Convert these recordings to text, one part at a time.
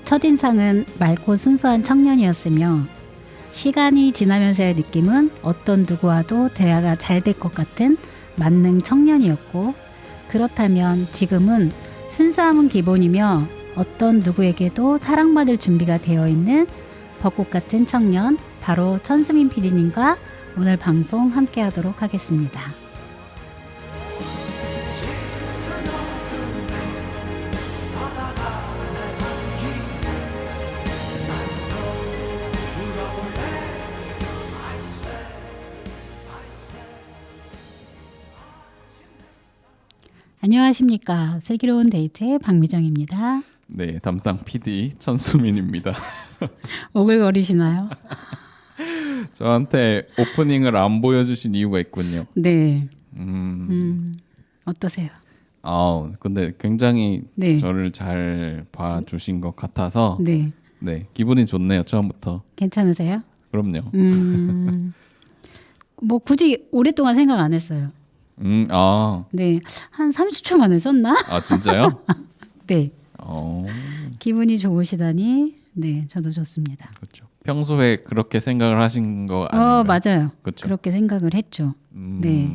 첫인상은 맑고 순수한 청년이었으며 시간이 지나면서의 느낌은 어떤 누구와도 대화가 잘 될 것 같은 만능 청년이었고, 그렇다면 지금은 순수함은 기본이며 어떤 누구에게도 사랑받을 준비가 되어 있는 벚꽃 같은 청년, 바로 천수민 PD님과 오늘 방송 함께 하도록 하겠습니다. 안녕하십니까. 슬기로운 데이트의 박미정입니다. 네, 담당 PD 천수민입니다. 오글거리시나요? 저한테 오프닝을 안 보여주신 이유가 있군요. 네. 어떠세요? 근데 굉장히 네. 저를 잘 봐주신 것 같아서 네. 네, 기분이 좋네요. 처음부터. 괜찮으세요? 그럼요. 뭐 굳이 오랫동안 생각 안 했어요. 네. 한 30초 만에 썼나? 진짜요? 네. 어, 기분이 좋으시다니 네, 저도 좋습니다. 그렇죠. 평소에 그렇게 생각을 하신 거 아닌가요? 맞아요. 그렇죠. 그렇게 생각을 했죠. 네.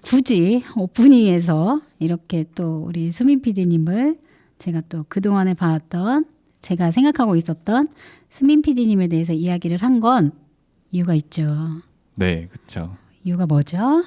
굳이 오프닝에서 이렇게 또 우리 수민 PD님을 제가 또 그동안에 봐왔던, 제가 생각하고 있었던 수민 PD님에 대해서 이야기를 한 건 이유가 있죠. 네, 그렇죠. 이유가 뭐죠?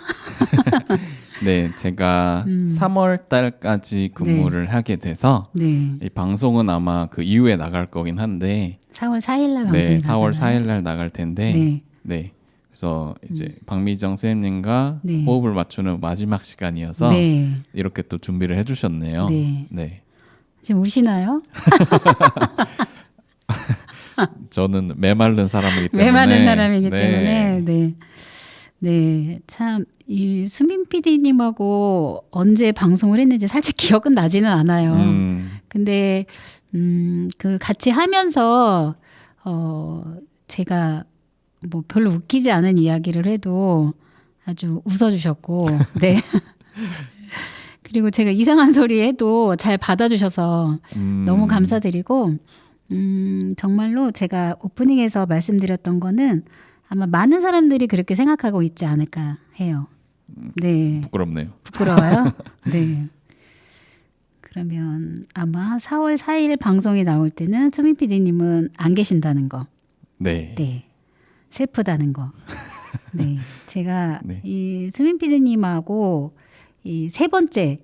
네, 제가 3월 달까지 근무를 하게 돼서 네. 이 방송은 아마 그 이후에 나갈 거긴 한데 4월 4일 날 방송이 네, 4월 나가나요? 4일 날 나갈 텐데 네. 네. 그래서 이제 박미정 선생님과 네. 호흡을 맞추는 마지막 시간이어서 네. 이렇게 또 준비를 해주셨네요. 네. 네. 지금 우시나요? 저는 메마른 사람이기 때문에 메마른 사람이기 네. 때문에 네. 네. 참 이 수민 PD님하고 언제 방송을 했는지 사실 기억은 나지는 않아요. 근데 그 같이 하면서 제가 뭐 별로 웃기지 않은 이야기를 해도 아주 웃어주셨고, 네. 그리고 제가 이상한 소리 해도 잘 받아주셔서 너무 감사드리고, 정말로 제가 오프닝에서 말씀드렸던 거는 아마 많은 사람들이 그렇게 생각하고 있지 않을까 해요. 네. 부끄럽네요. 부끄러워요? 네. 그러면 아마 4월 4일 방송이 나올 때는 수민 PD님은 안 계신다는 거. 네. 네. 슬프다는 거. 네. 제가 네. 이 수민 PD님하고 이 세 번째였던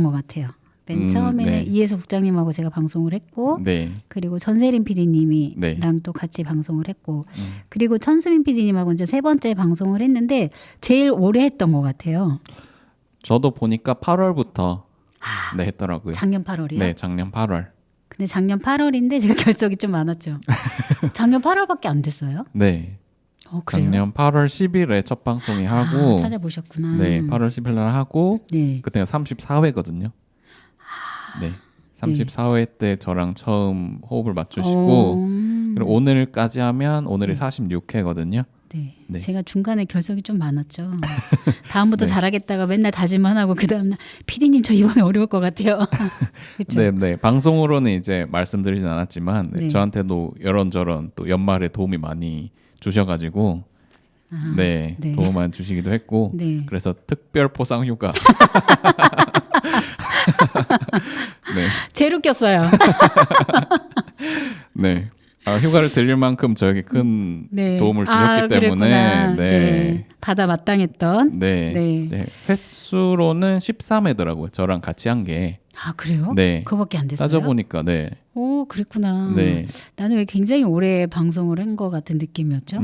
것 같아요. 맨 처음에는 네. 이혜수 국장님하고 제가 방송을 했고, 네. 그리고 전세린 PD님이랑 네. 또 같이 방송을 했고, 그리고 천수민 PD님하고 이제 세 번째 방송을 했는데 제일 오래 했던 것 같아요. 저도 보니까 8월부터 네, 했더라고요. 작년 8월이요? 네, 작년 8월. 근데 작년 8월인데 제가 결석이 좀 많았죠. 작년 8월밖에 안 됐어요? 네. 그래요? 작년 8월 10일에 첫 방송이 하고 찾아보셨구나. 네, 8월 10일 날 하고 네. 그때가 34회거든요. 네. 34회 때 저랑 처음 호흡을 맞추시고 그리고 오늘까지 하면 오늘이 46회거든요. 네. 네. 제가 중간에 결석이 좀 많았죠. 다음부터 네. 잘하겠다가 맨날 다짐만 하고 그 다음날 PD님 저 이번에 어려울 것 같아요. 그렇죠? 네, 네. 방송으로는 이제 말씀드리진 않았지만 네. 저한테도 이런저런 또 연말에 도움이 많이 주셔가지고 네, 네. 도움 많이 주시기도 했고 네. 그래서 특별 포상 휴가 네, 제일 웃겼어요. 네. 휴가를 드릴 만큼 저에게 큰 네. 도움을 주셨기 때문에 그랬구나. 네. 받아 마땅했던. 네. 네. 네. 횟수로는 13회더라고요. 저랑 같이 한 게. 그래요? 네. 그거밖에 안 됐어요? 따져보니까 네. 오, 그랬구나. 네. 나는 왜 굉장히 오래 방송을 한 것 같은 느낌이었죠.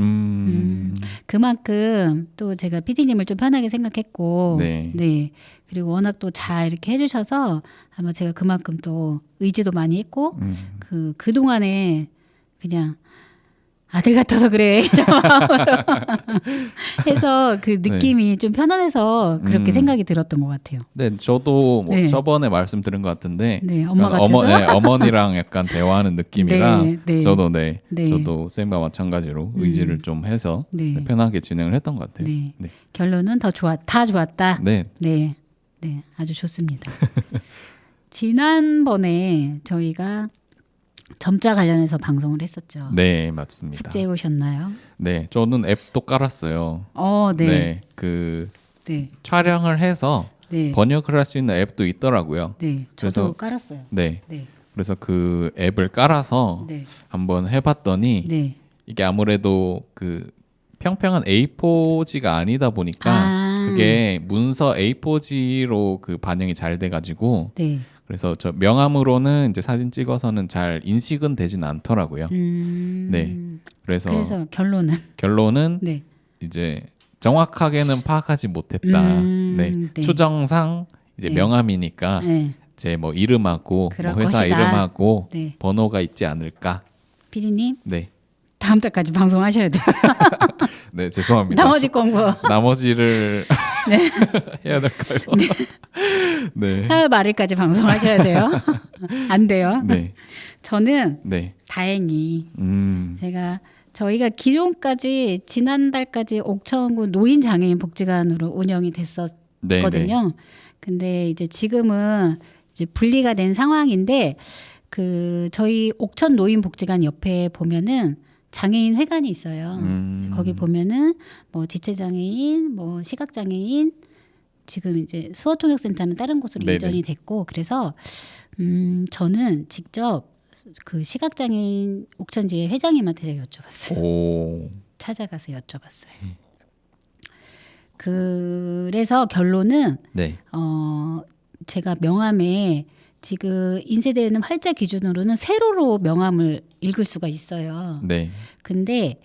그만큼 또 제가 PD님을 좀 편하게 생각했고, 네. 그리고 워낙 또 잘 이렇게 해주셔서 아마 제가 그만큼 또 의지도 많이 했고, 그동안에 그냥 아들 같아서 그래 이런 마음으로 해서 그 느낌이 좀 편안해서 그렇게 생각이 들었던 것 같아요. 네, 저도 뭐 네. 저번에 말씀드린 것 같은데 네, 엄마 약간 같아서. 어머니랑 약간 대화하는 느낌이라 네, 네. 저도 네. 저도 쌤과 마찬가지로 의지를 좀 해서 네. 편하게 진행을 했던 것 같아요. 네. 네. 결론은 다 좋았다. 네. 네, 네, 아주 좋습니다. 지난번에 저희가 점자 관련해서 방송을 했었죠. 네, 맞습니다. 숙제해 오셨나요? 네, 저는 앱도 깔았어요. 네, 그 네, 촬영을 해서 네, 번역을 할 수 있는 앱도 있더라고요. 네. 그래서- 저도 깔았어요. 네, 네, 그래서 그 앱을 깔아서 네, 한번 해봤더니 네. 이게 아무래도 그 평평한 A4지가 아니다 보니까 그게 문서 A4지로 그 반영이 잘 돼가지고 네. 그래서 저 명암으로는 이제 사진 찍어서는 잘 인식은 되진 않더라고요. 네. 그래서 결론은 결론은 네, 이제 정확하게는 파악하지 못했다. 네. 네. 추정상 이제 네. 명함이니까 네, 제 뭐 이름하고 그럴 뭐 회사 것이다. 이름하고 네. 번호가 있지 않을까. 피디님 네. 다음 달까지 방송하셔야 돼요. 네, 죄송합니다. 나머지 공부 나머지를 해야 될까요? 네. 4월 말일까지 방송하셔야 돼요. 안 돼요. 네. 저는 네. 다행히 음. 저희가 기존까지 지난달까지 옥천군 노인장애인 복지관으로 운영이 됐었거든요. 네. 근데 이제 지금은 이제 분리가 된 상황인데 그 저희 옥천 노인 복지관 옆에 보면은 장애인 회관이 있어요. 거기 보면은 뭐 지체 장애인, 뭐 시각 장애인, 지금 이제 수어통역센터는 다른 곳으로 네네. 이전이 됐고 그래서 저는 직접 그 시각 장애인 옥천지회 회장님한테 제가 여쭤봤어요. 오. 찾아가서 여쭤봤어요. 그래서 결론은 네. 제가 명함에 지금 인쇄되는 활자 기준으로는 세로로 명함을 읽을 수가 있어요. 네. 근데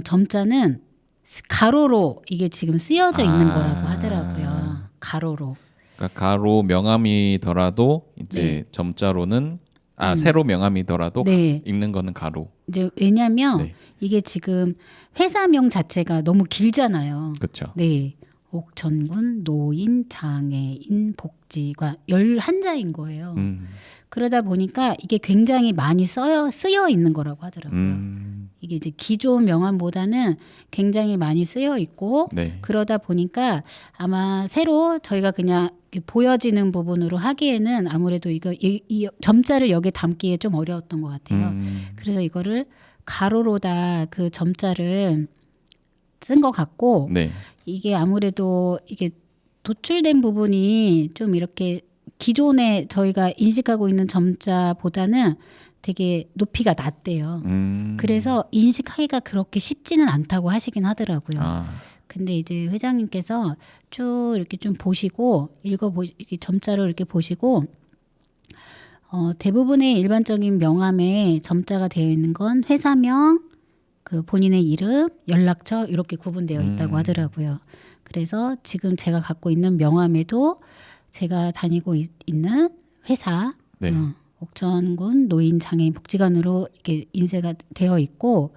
점자는 가로로 이게 지금 쓰여져 있는 거라고 하더라고요. 가로로. 그러니까 가로 명함이더라도 이제 네. 점자로는 세로 명함이더라도 네. 읽는 거는 가로. 이제 왜냐면 네. 이게 지금 회사명 자체가 너무 길잖아요. 그렇죠. 네. 옥천군 노인 장애인 복지관 11자인 거예요. 그러다 보니까 이게 굉장히 많이 쓰여 있는 거라고 하더라고요. 이게 이제 기존 명함보다는 굉장히 많이 쓰여 있고 네. 그러다 보니까 아마 새로 저희가 그냥 이렇게 보여지는 부분으로 하기에는 아무래도 이 점자를 여기에 담기에 좀 어려웠던 것 같아요. 그래서 이거를 가로로다 그 점자를 쓴 것 같고 네. 이게 아무래도 이게 도출된 부분이 좀 이렇게 기존에 저희가 인식하고 있는 점자보다는 되게 높이가 낮대요. 그래서 인식하기가 그렇게 쉽지는 않다고 하시긴 하더라고요. 근데 이제 회장님께서 쭉 이렇게 좀 보시고 이렇게 점자로 이렇게 보시고 대부분의 일반적인 명함에 점자가 되어 있는 건 회사명, 그 본인의 이름, 연락처 이렇게 구분되어 있다고 하더라고요. 그래서 지금 제가 갖고 있는 명함에도 제가 다니고 있는 회사, 네. 옥천군 노인 장애인 복지관으로 이렇게 인쇄가 되어 있고,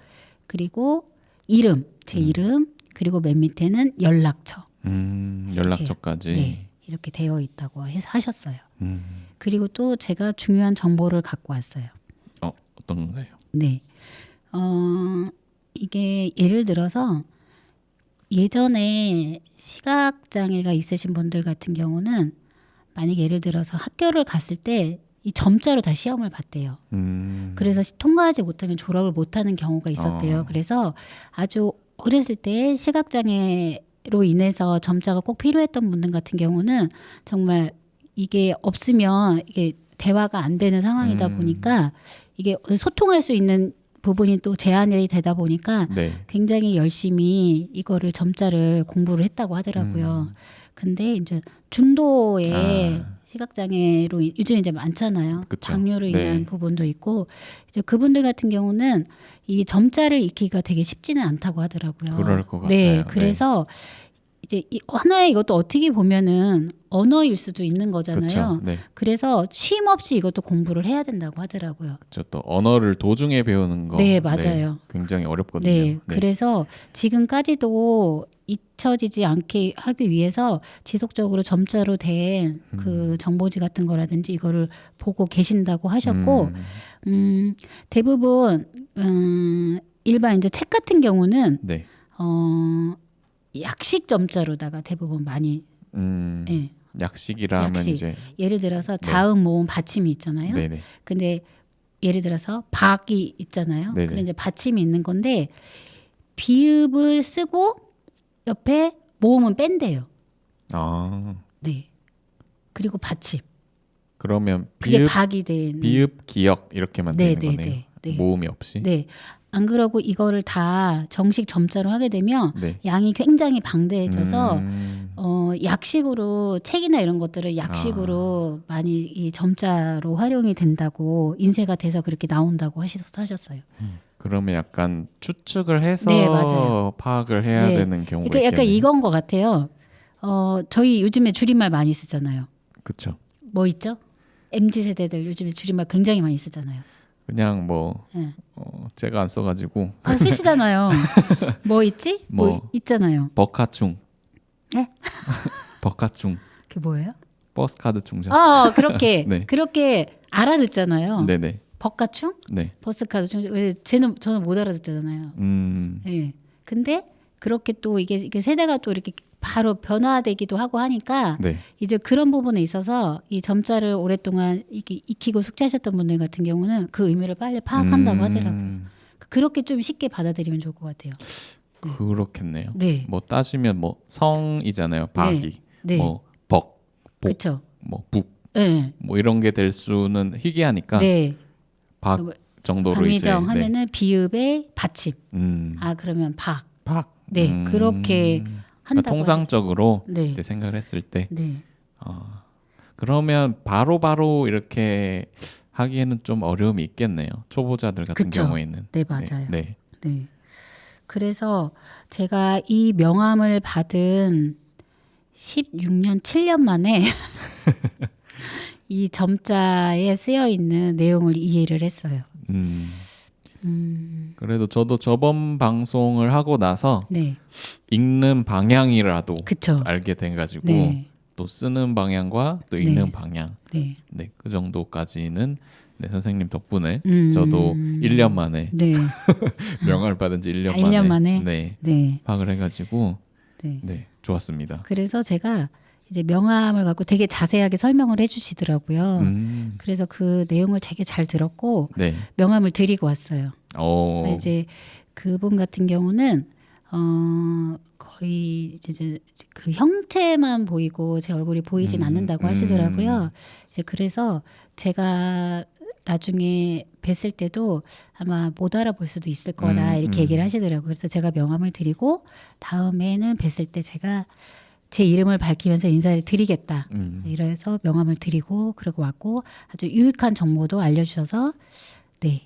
그리고 이름, 제 이름, 그리고 맨 밑에는 연락처. 연락처까지. 네, 이렇게 되어 있다고 하셨어요. 그리고 또 제가 중요한 정보를 갖고 왔어요. 어떤 건가요? 네. 이게 예를 들어서 예전에 시각장애가 있으신 분들 같은 경우는 만약에 예를 들어서 학교를 갔을 때 이 점자로 다 시험을 봤대요. 그래서 통과하지 못하면 졸업을 못하는 경우가 있었대요. 그래서 아주 어렸을 때 시각장애로 인해서 점자가 꼭 필요했던 분들 같은 경우는 정말 이게 없으면 이게 대화가 안 되는 상황이다 보니까 이게 소통할 수 있는 부분이 또 제한이 되다 보니까 네. 굉장히 열심히 이거를 점자를 공부를 했다고 하더라고요. 근데 이제 중도의 시각장애로 요즘 이제 많잖아요. 그쵸. 당뇨로 인한 네. 부분도 있고 이제 그분들 같은 경우는 이 점자를 익히기가 되게 쉽지는 않다고 하더라고요. 그럴 것 네, 같아요. 그래서 이제 하나의 이것도 어떻게 보면은 언어일 수도 있는 거잖아요. 그렇죠. 네. 그래서 쉼 없이 이것도 공부를 해야 된다고 하더라고요. 저 또 언어를 도중에 배우는 거. 네, 맞아요. 굉장히 어렵거든요. 네, 그래서 지금까지도 잊혀지지 않게 하기 위해서 지속적으로 점자로 된 그 정보지 같은 거라든지 이거를 보고 계신다고 하셨고, 대부분 일반 이제 책 같은 경우는 네. 약식 점자로다가 대부분 많이 예, 약식이라 하면 약식. 이제 예를 들어서 자음, 모음, 받침이 있잖아요. 네네. 근데 예를 들어서 박이 있잖아요. 네네. 근데 이제 받침이 있는 건데 비읍을 쓰고 옆에 모음은 뺀대요. 아 네. 그리고 받침. 그러면 그게 비읍 박이 되는. 비읍 기역 이렇게만 네, 되는 네, 거네요. 네, 네. 모음이 없이. 네. 안 그러고 이거를 다 정식 점자로 하게 되면 네. 양이 굉장히 방대해져서 음, 약식으로 책이나 이런 것들을 약식으로 많이 이 점자로 활용이 된다고 인쇄가 돼서 그렇게 나온다고 하셨어요. 그러면 약간 추측을 해서 네, 맞아요. 파악을 해야 네. 되는 경우가 그러니까 약간 있겠네요. 이건 것 같아요. 저희 요즘에 줄임말 많이 쓰잖아요. 그렇죠. 뭐 있죠? MZ 세대들 요즘에 줄임말 굉장히 많이 쓰잖아요. 그냥 뭐 네. 제가 안 써가지고 쓰시잖아요. 뭐 있지? 뭐 뭐. 있잖아요. 버카충. 네? 버카충. 그게 뭐예요? 버스카드 충전. 그렇게 네. 그렇게 알아듣잖아요. 네네. 버가충, 네. 버스카드 충. 저는 못 알아듣잖아요. 예. 근데 그렇게 또 이게 세대가 또 이렇게 바로 변화되기도 하고 하니까 네. 이제 그런 부분에 있어서 이 점자를 오랫동안 이렇게 익히고 숙지하셨던 분들 같은 경우는 그 의미를 빨리 파악한다고 하더라고요. 그렇게 좀 쉽게 받아들이면 좋을 것 같아요. 그렇겠네요. 네. 뭐 따지면 뭐 성이잖아요. 박이. 네. 뭐 벅, 복, 그렇죠. 뭐 북, 네. 뭐 이런 게 될 수는 희귀하니까 네. 박 정도로 이제 박미정 하면은 비읍의 받침. 네. 그러면 박. 박. 네. 그렇게 그러니까 한다고 통상적으로 하죠. 네. 이제 생각을 했을 때 네. 그러면 바로바로 이렇게 하기에는 좀 어려움이 있겠네요. 초보자들 같은 그쵸. 경우에는. 네, 맞아요. 네. 네. 그래서 제가 이 명함을 받은 16년, 7년 만에 이 점자에 쓰여 있는 내용을 이해를 했어요. 그래도 저도 저번 방송을 하고 나서 네. 읽는 방향이라도 그쵸. 알게 돼가지고 네. 또 쓰는 방향과 또 네. 읽는 방향, 네. 네, 그 정도까지는 네, 선생님 덕분에 음. 저도 1년 만에 네. 명함을 받은 지 1년 1년 만에? 네, 네. 파악을 해가지고 네. 네, 좋았습니다. 그래서 제가 이제 명함을 갖고 되게 자세하게 설명을 해주시더라고요. 그래서 그 내용을 되게 잘 들었고 네, 명함을 드리고 왔어요. 이제 그분 같은 경우는 거의 이제 그 형체만 보이고 제 얼굴이 보이진 않는다고 하시더라고요. 이제 그래서 제가 나중에 뵀을 때도 아마 못 알아볼 수도 있을 거다 이렇게 얘기를 하시더라고요. 그래서 제가 명함을 드리고 다음에는 뵀을 때 제가 제 이름을 밝히면서 인사를 드리겠다. 이래서 명함을 드리고 그러고 왔고 아주 유익한 정보도 알려주셔서 네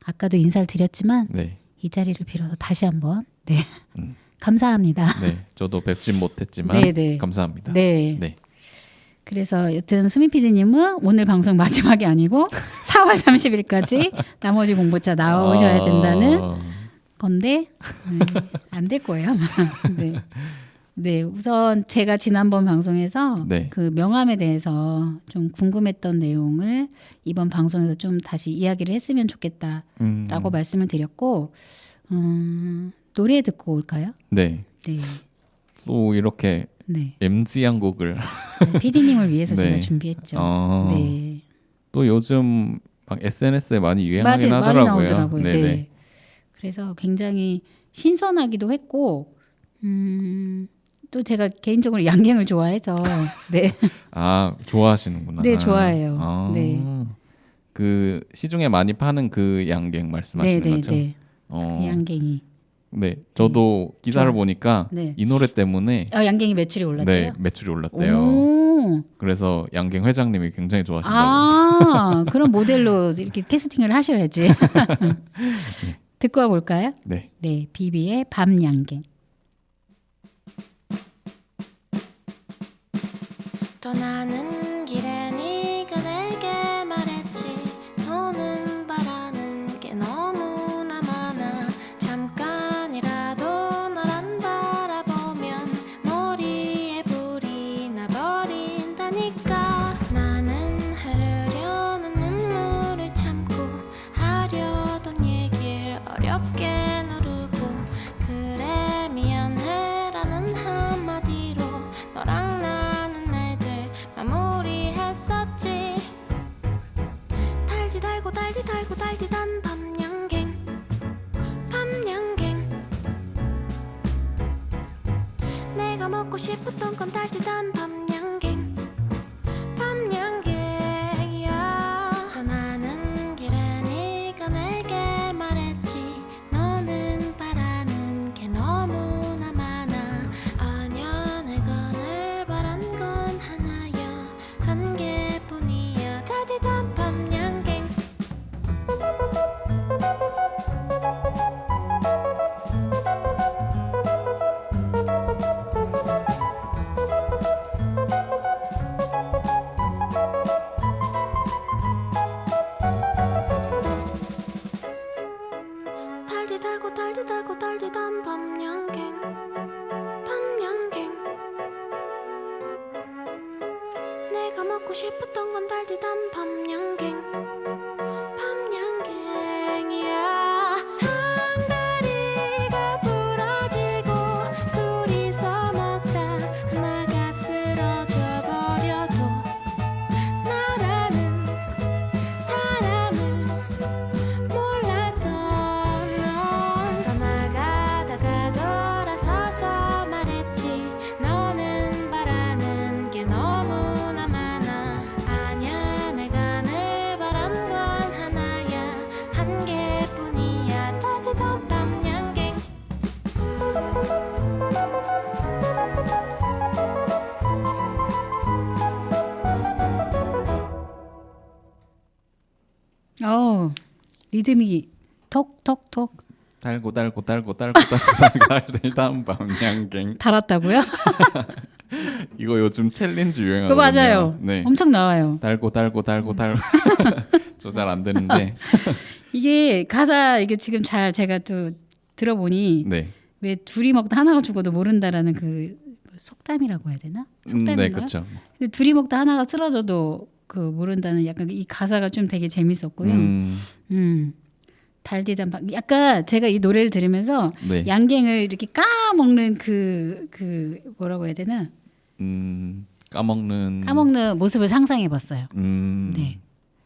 아까도 인사를 드렸지만 네, 이 자리를 빌어서 다시 한번 네 감사합니다. 네, 저도 뵙진 못했지만 네, 네. 감사합니다. 네. 네, 그래서 여튼 수민 PD님은 오늘 방송 마지막이 아니고 4월 30일까지 나머지 공부차 나오셔야 된다는 건데 안 될 거예요 아마. 네. 네, 우선 제가 지난번 방송에서 네. 그 명함에 대해서 좀 궁금했던 내용을 이번 방송에서 좀 다시 이야기를 했으면 좋겠다라고 말씀을 드렸고 노래 듣고 올까요? 네, 네, 또 이렇게 네. MZ 한 곡을 PD님을 위해서 네. 제가 준비했죠. 네, 또 요즘 막 SNS에 많이 유행하긴 많이 하더라고요. 나오더라고요. 네네. 네. 그래서 굉장히 신선하기도 했고, 또 제가 개인적으로 양갱을 좋아해서, 네, 좋아하시는구나. 네, 좋아해요. 네. 그 시중에 많이 파는 그 양갱 말씀하시는 네, 네, 거죠? 네. 양갱이. 네, 저도 기사를 좋아. 보니까 네. 이 노래 때문에 양갱이 매출이 올랐대요. 네, 매출이 올랐대요. 오. 그래서 양갱 회장님이 굉장히 좋아하신다고. 그럼 모델로 이렇게 캐스팅을 하셔야지. 듣고 와볼까요? 네. 네, 비비의 밤 양갱. 떠나는 길에 네가 내게 말했지 너는 바라는 게 너무나 많아 잠깐이라도 널 안 바라보면 머리에 불이 나버린다니까 나는 흐르려는 눈물을 참고 하려던 얘길 어렵게 누르고 그래 미안해라는 한마디로 너랑 나는 날들 마무리했었지 달디 달고 달디 달고 달디단 밤양갱 밤양갱 내가 먹고 싶었던 건 달디단 밤양갱 밤양갱이야 떠나는 길에 네가 내게 말했지 너는 바라는 게 너무나 많아 아냐 내가 늘 바란 건 하나야 한 개뿐이야 달디단 밤양갱 달디 달고 달디 달고 달디단 밤양갱 밤양갱 내가 먹고 싶었던 건 달디단 밤양갱 밤양갱이야 상다리가 부러지고 둘이서 먹다 하나가 쓰러져 버려도 나라는 사람을 몰랐던 넌 떠나가다가 돌아서서 말했지 너는 바라는 게 너무나 많아 아냐 내가 늘 바란 건 하나야 한 개뿐이야 따뜻한 밤양갱 리듬이 톡톡톡 달고 달고 달고 달고 달고 달달단 밤양갱. 달았다고요? 이거 요즘 챌린지 그거 유행하거든요. 맞아요. 네. 엄청 나와요. 달고 달고 달고 달고 조절 안 되는데. 이게 가사 이게 지금 잘 제가 또 들어보니 네. 왜 둘이 먹다 하나가 죽어도 모른다라는 그 속담이라고 해야 되나? 속담인가요? 네, 그렇죠. 근데 둘이 먹다 하나가 쓰러져도 그 모른다는 약간 이 가사가 좀 되게 재밌었고요. 달디단 밤 약간 제가 이 노래를 들으면서 네. 양갱을 이렇게 까먹는 그 뭐라고 해야 되나? 까먹는 모습을 상상해봤어요. 네.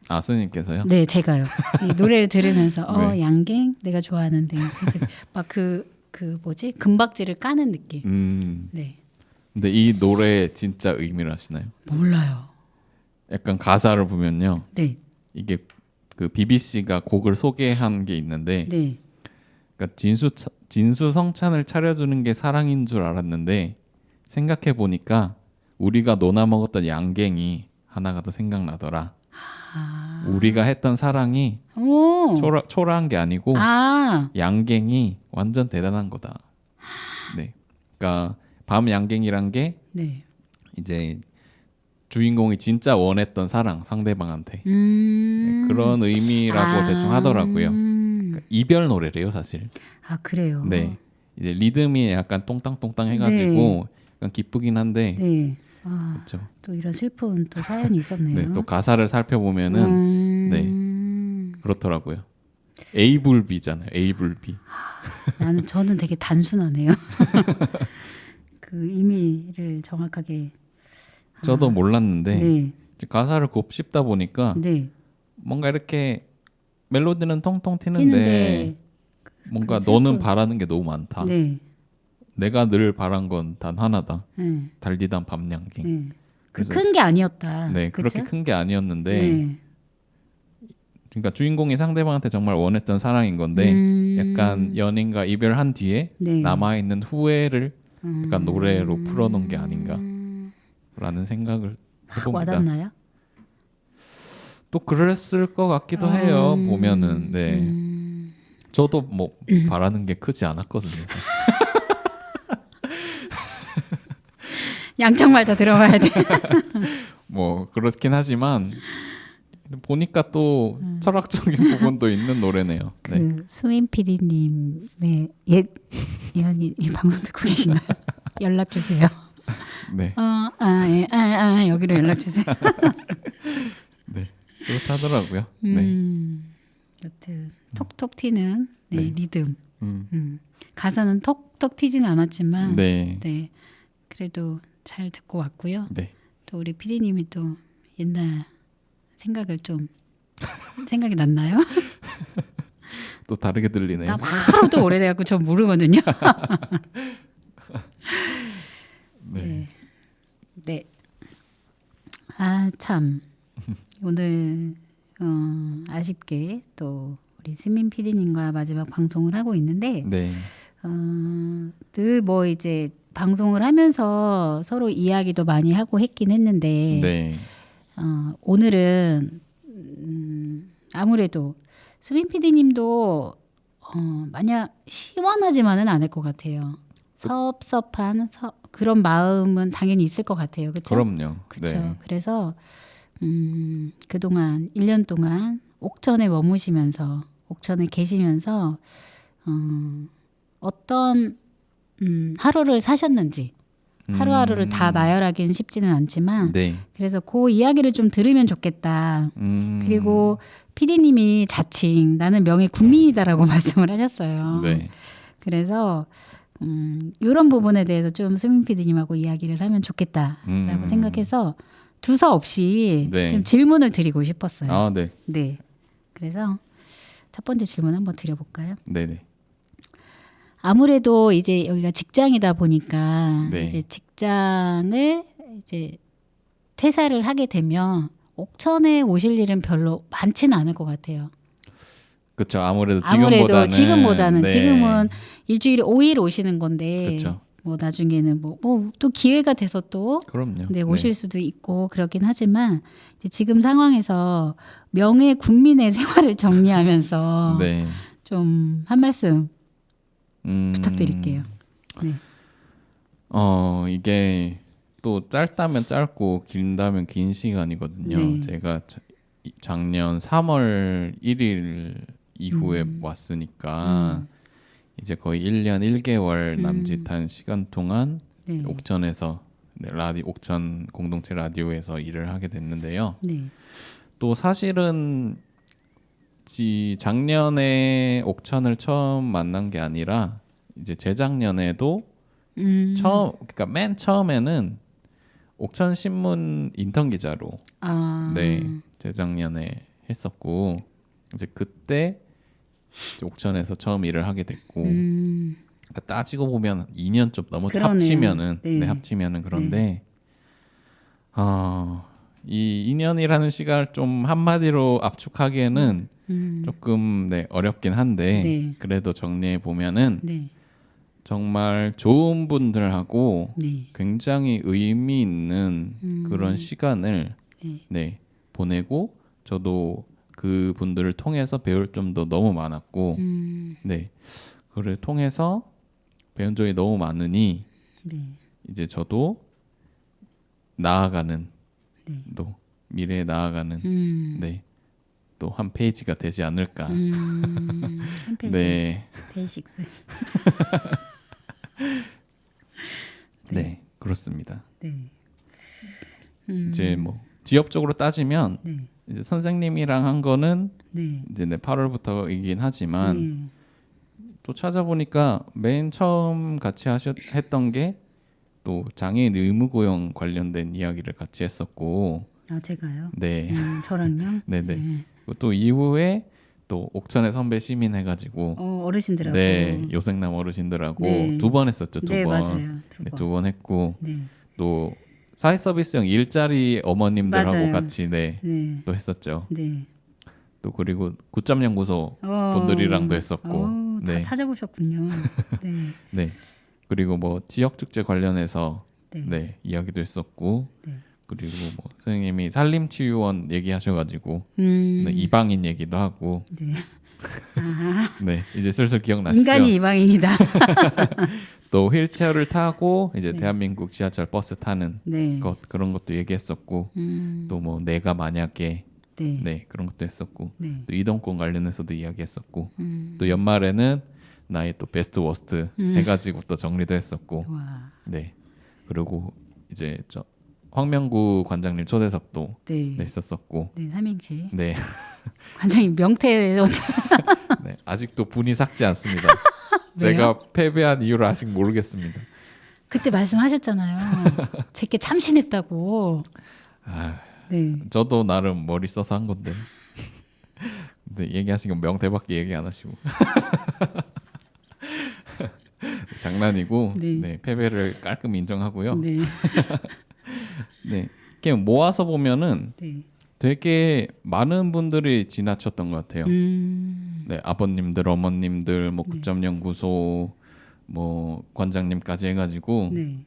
아, 스님께서요? 네, 제가요. 이 노래를 들으면서 네. 양갱 내가 좋아하는데 막 그 뭐지 금박지를 까는 느낌. 네. 근데 이 노래 진짜 의미를 아시나요? 몰라요. 약간 가사를 보면요. 네, 이게 그 BBC가 곡을 소개한 게 있는데 네. 그러니까 진수성찬을 차려주는 게 사랑인 줄 알았는데 생각해 보니까 우리가 논아 먹었던 양갱이 하나가 더 생각나더라. 우리가 했던 사랑이 오. 초라한 게 아니고 양갱이 완전 대단한 거다. 네, 그러니까 밤 양갱이란 게 네. 이제 주인공이 진짜 원했던 사랑 상대방한테 네, 그런 의미라고 대충 하더라고요. 그러니까 이별 노래래요 사실. 아 그래요. 네, 이제 리듬이 약간 똥땅똥땅 해가지고 네. 약간 기쁘긴 한데. 네. 그렇죠. 또 이런 슬픈 또 사연이 있었네요. 네, 또 가사를 살펴보면은 네 그렇더라고요. 에이블비잖아요. 에이블비. 저는 되게 단순하네요. 그 의미를 정확하게. 저도 몰랐는데 네. 이제 가사를 곱씹다 보니까 네. 뭔가 이렇게 멜로디는 통통 튀는데 튀는데 뭔가 슬픈- 너는 바라는 게 너무 많다. 네. 내가 늘 바란 건 단 하나다. 네. 달디단 밤양갱. 네. 그래서- 큰 게 아니었다. 네, 그렇게 그쵸? 큰 게 아니었는데 네. 그러니까 주인공이 상대방한테 정말 원했던 사랑인 건데 약간 연인과 이별한 뒤에 네. 남아 있는 후회를 약간 노래로 풀어놓은 게 아닌가라는 생각을 확 해봅니다. 와닿나요? 또 그랬을 것 같기도 해요. 보면은 네, 저도 뭐 바라는 게 크지 않았거든요. 사실. 양쪽 말 다 들어봐야 돼. 뭐 그렇긴 하지만 보니까 또 철학적인 부분도 있는 노래네요. 네. 그 수민 PD님의 옛 연인 이 방송 듣고 계신가요? 연락 주세요. 네. 여기로 연락 주세요. 네. 그렇다더라고요. 네. 여튼 톡톡 튀는 네. 리듬. 가사는 톡톡 튀지는 않았지만 네. 네. 그래도 잘 듣고 왔고요. 네. 또 우리 PD님이 또 옛날 생각을 좀 생각이 났나요? 또 다르게 들리네요. 나 하루도 오래돼갖고 전 모르거든요. 네. 네. 아 참 오늘 아쉽게 또 우리 스민 PD님과 마지막 방송을 하고 있는데 네. 늘 뭐 이제 방송을 하면서 서로 이야기도 많이 하고 했긴 했는데 네. 오늘은 아무래도 수빈 PD님도 마냥 시원하지만은 않을 것 같아요. 섭섭한 그런 마음은 당연히 있을 것 같아요. 그렇죠? 그럼요. 그렇죠. 네. 그래서 그동안 1년 동안 옥천에 머무시면서 옥천에 계시면서 어떤 하루를 사셨는지 하루하루를 다 나열하기는 쉽지는 않지만 네. 그래서 그 이야기를 좀 들으면 좋겠다. 그리고 PD님이 자칭 나는 명예 국민이다라고 말씀을 하셨어요. 네. 그래서 이런 부분에 대해서 좀 수민 PD님하고 이야기를 하면 좋겠다라고 생각해서 두서 없이 네. 좀 질문을 드리고 싶었어요. 아, 네. 네. 그래서 첫 번째 질문 한번 드려볼까요? 네, 네. 아무래도 이제 여기가 직장이다 보니까 네. 이제 직장을 이제 퇴사를 하게 되면 옥천에 오실 일은 별로 많지는 않을 것 같아요. 그렇죠. 아무래도 지금보다는 네. 지금은 일주일에 5일 오시는 건데 그렇죠. 뭐 나중에는 뭐 또 기회가 돼서 또 그럼요. 네, 오실 수도 있고 그렇긴 하지만 이제 지금 상황에서 명예 국민의 생활을 정리하면서 네. 좀 한 말씀 부탁드릴게요. 네. 이게 또 짧다면 짧고 길다면 긴 시간이거든요. 네. 제가 작년 3월 1일 이후에 왔으니까 이제 거의 1년 1개월 남짓한 시간 동안 네. 옥천에서 옥천 공동체 라디오에서 일을 하게 됐는데요. 네. 또 사실은 작년에 옥천을 처음 만난 게 아니라 이제 재작년에도 그러니까 맨 처음에는 옥천 신문 인턴 기자로 네 재작년에 했었고 이제 그때 이제 옥천에서 처음 일을 하게 됐고 그러니까 따지고 보면 2년 좀 넘어 합치면은 네. 합치면은 그런데 이 2년이라는 시간을 좀 한마디로 압축하기에는 조금 어렵긴 한데 네. 그래도 정리해 보면은 네. 정말 좋은 분들하고 네. 굉장히 의미 있는 그런 시간을 네. 보내고 저도 그 분들을 통해서 배울 점도 너무 많았고 그를 통해서 배운 점이 너무 많으니 네. 이제 저도 나아가는 네. 또 미래에 나아가는 또 한 페이지가 되지 않을까. 한 페이지. 네. 데이식스. 네, 그렇습니다. 네. 이제 뭐 지역적으로 따지면 네. 이제 선생님이랑 한 거는 네. 이제 8월부터이긴 하지만 또 찾아보니까 맨 처음 같이 했던 게 또 장애인 의무 고용 관련된 이야기를 같이 했었고, 아 제가요? 네, 저랑요? 네네. 네. 그리고 또 이후에 또 옥천의 선배 시민 해가지고, 어르신들하고. 네, 요생남 어르신들하고 네. 2번 했었죠. 네, 맞아요. 네, 2번 했고, 네. 또 사회 서비스형 일자리 어머님들하고 맞아요. 같이 네. 또 했었죠. 네. 또 그리고 굿잠 연구소 분들이랑도 했었고, 다 네, 찾아보셨군요. 네. 네. 그리고 뭐 지역 축제 관련해서 네. 이야기도 했었고, 네. 그리고 뭐 선생님이 산림치유원 얘기하셔가지고 네. 이방인 얘기도 하고, 네. 아, 네, 이제 슬슬 기억나시죠? 인간이 이방인이다. 또 휠체어를 타고 이제 네. 대한민국 지하철 버스 타는 네. 그런 것도 얘기했었고 또 뭐 내가 만약에 네. 네 그런 것도 했었고 네. 또 이동권 관련해서도 이야기했었고 음. 또 연말에는 나의 또 베스트 워스트 해가지고 또 정리도 했었고 와. 네 그리고 이제 저 황명구 관장님 초대석도 네. 냈었었고 네, 삼행시. 네, 관장님 명태 네 아직도 분이 삭지 않습니다. 제가 패배한 이유를 아직 모르겠습니다. 그때 말씀하셨잖아요. 제게 참신했다고. 아, 네. 저도 나름 머리 써서 한 건데. 근데 얘기하시면 명태밖에 얘기 안 하시고. 장난이고 네. 네, 패배를 깔끔히 인정하고요. 네. 네, 이렇게 모아서 보면은 네. 되게 많은 분들이 지나쳤던 것 같아요. 네, 아버님들, 어머님들, 뭐 네. 9점 연구소, 뭐 관장님까지 해가지고 네.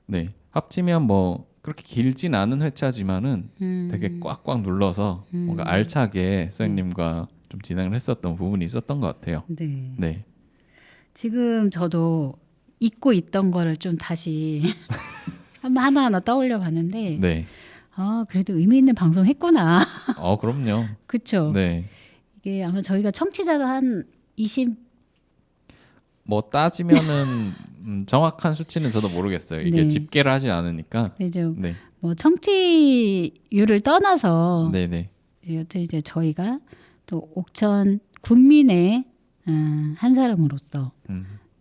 네 합치면 뭐 그렇게 길진 않은 회차지만은 되게 꽉꽉 눌러서 뭔가 알차게 선생님과 좀 진행을 했었던 부분이 있었던 것 같아요. 네. 네, 지금 저도 잊고 있던 거를 좀 다시 한번 하나하나 떠올려 봤는데 네, 아, 그래도 의미 있는 방송 했구나. 그럼요. 그렇죠? 네, 이게 아마 저희가 청취자가 한 20, 뭐 따지면은 정확한 수치는 저도 모르겠어요. 이게 네. 집계를 하지 않으니까. 네죠. 네, 뭐 청취율을 떠나서 네, 네, 여튼 이제 저희가 또 옥천 군민의 한 사람으로서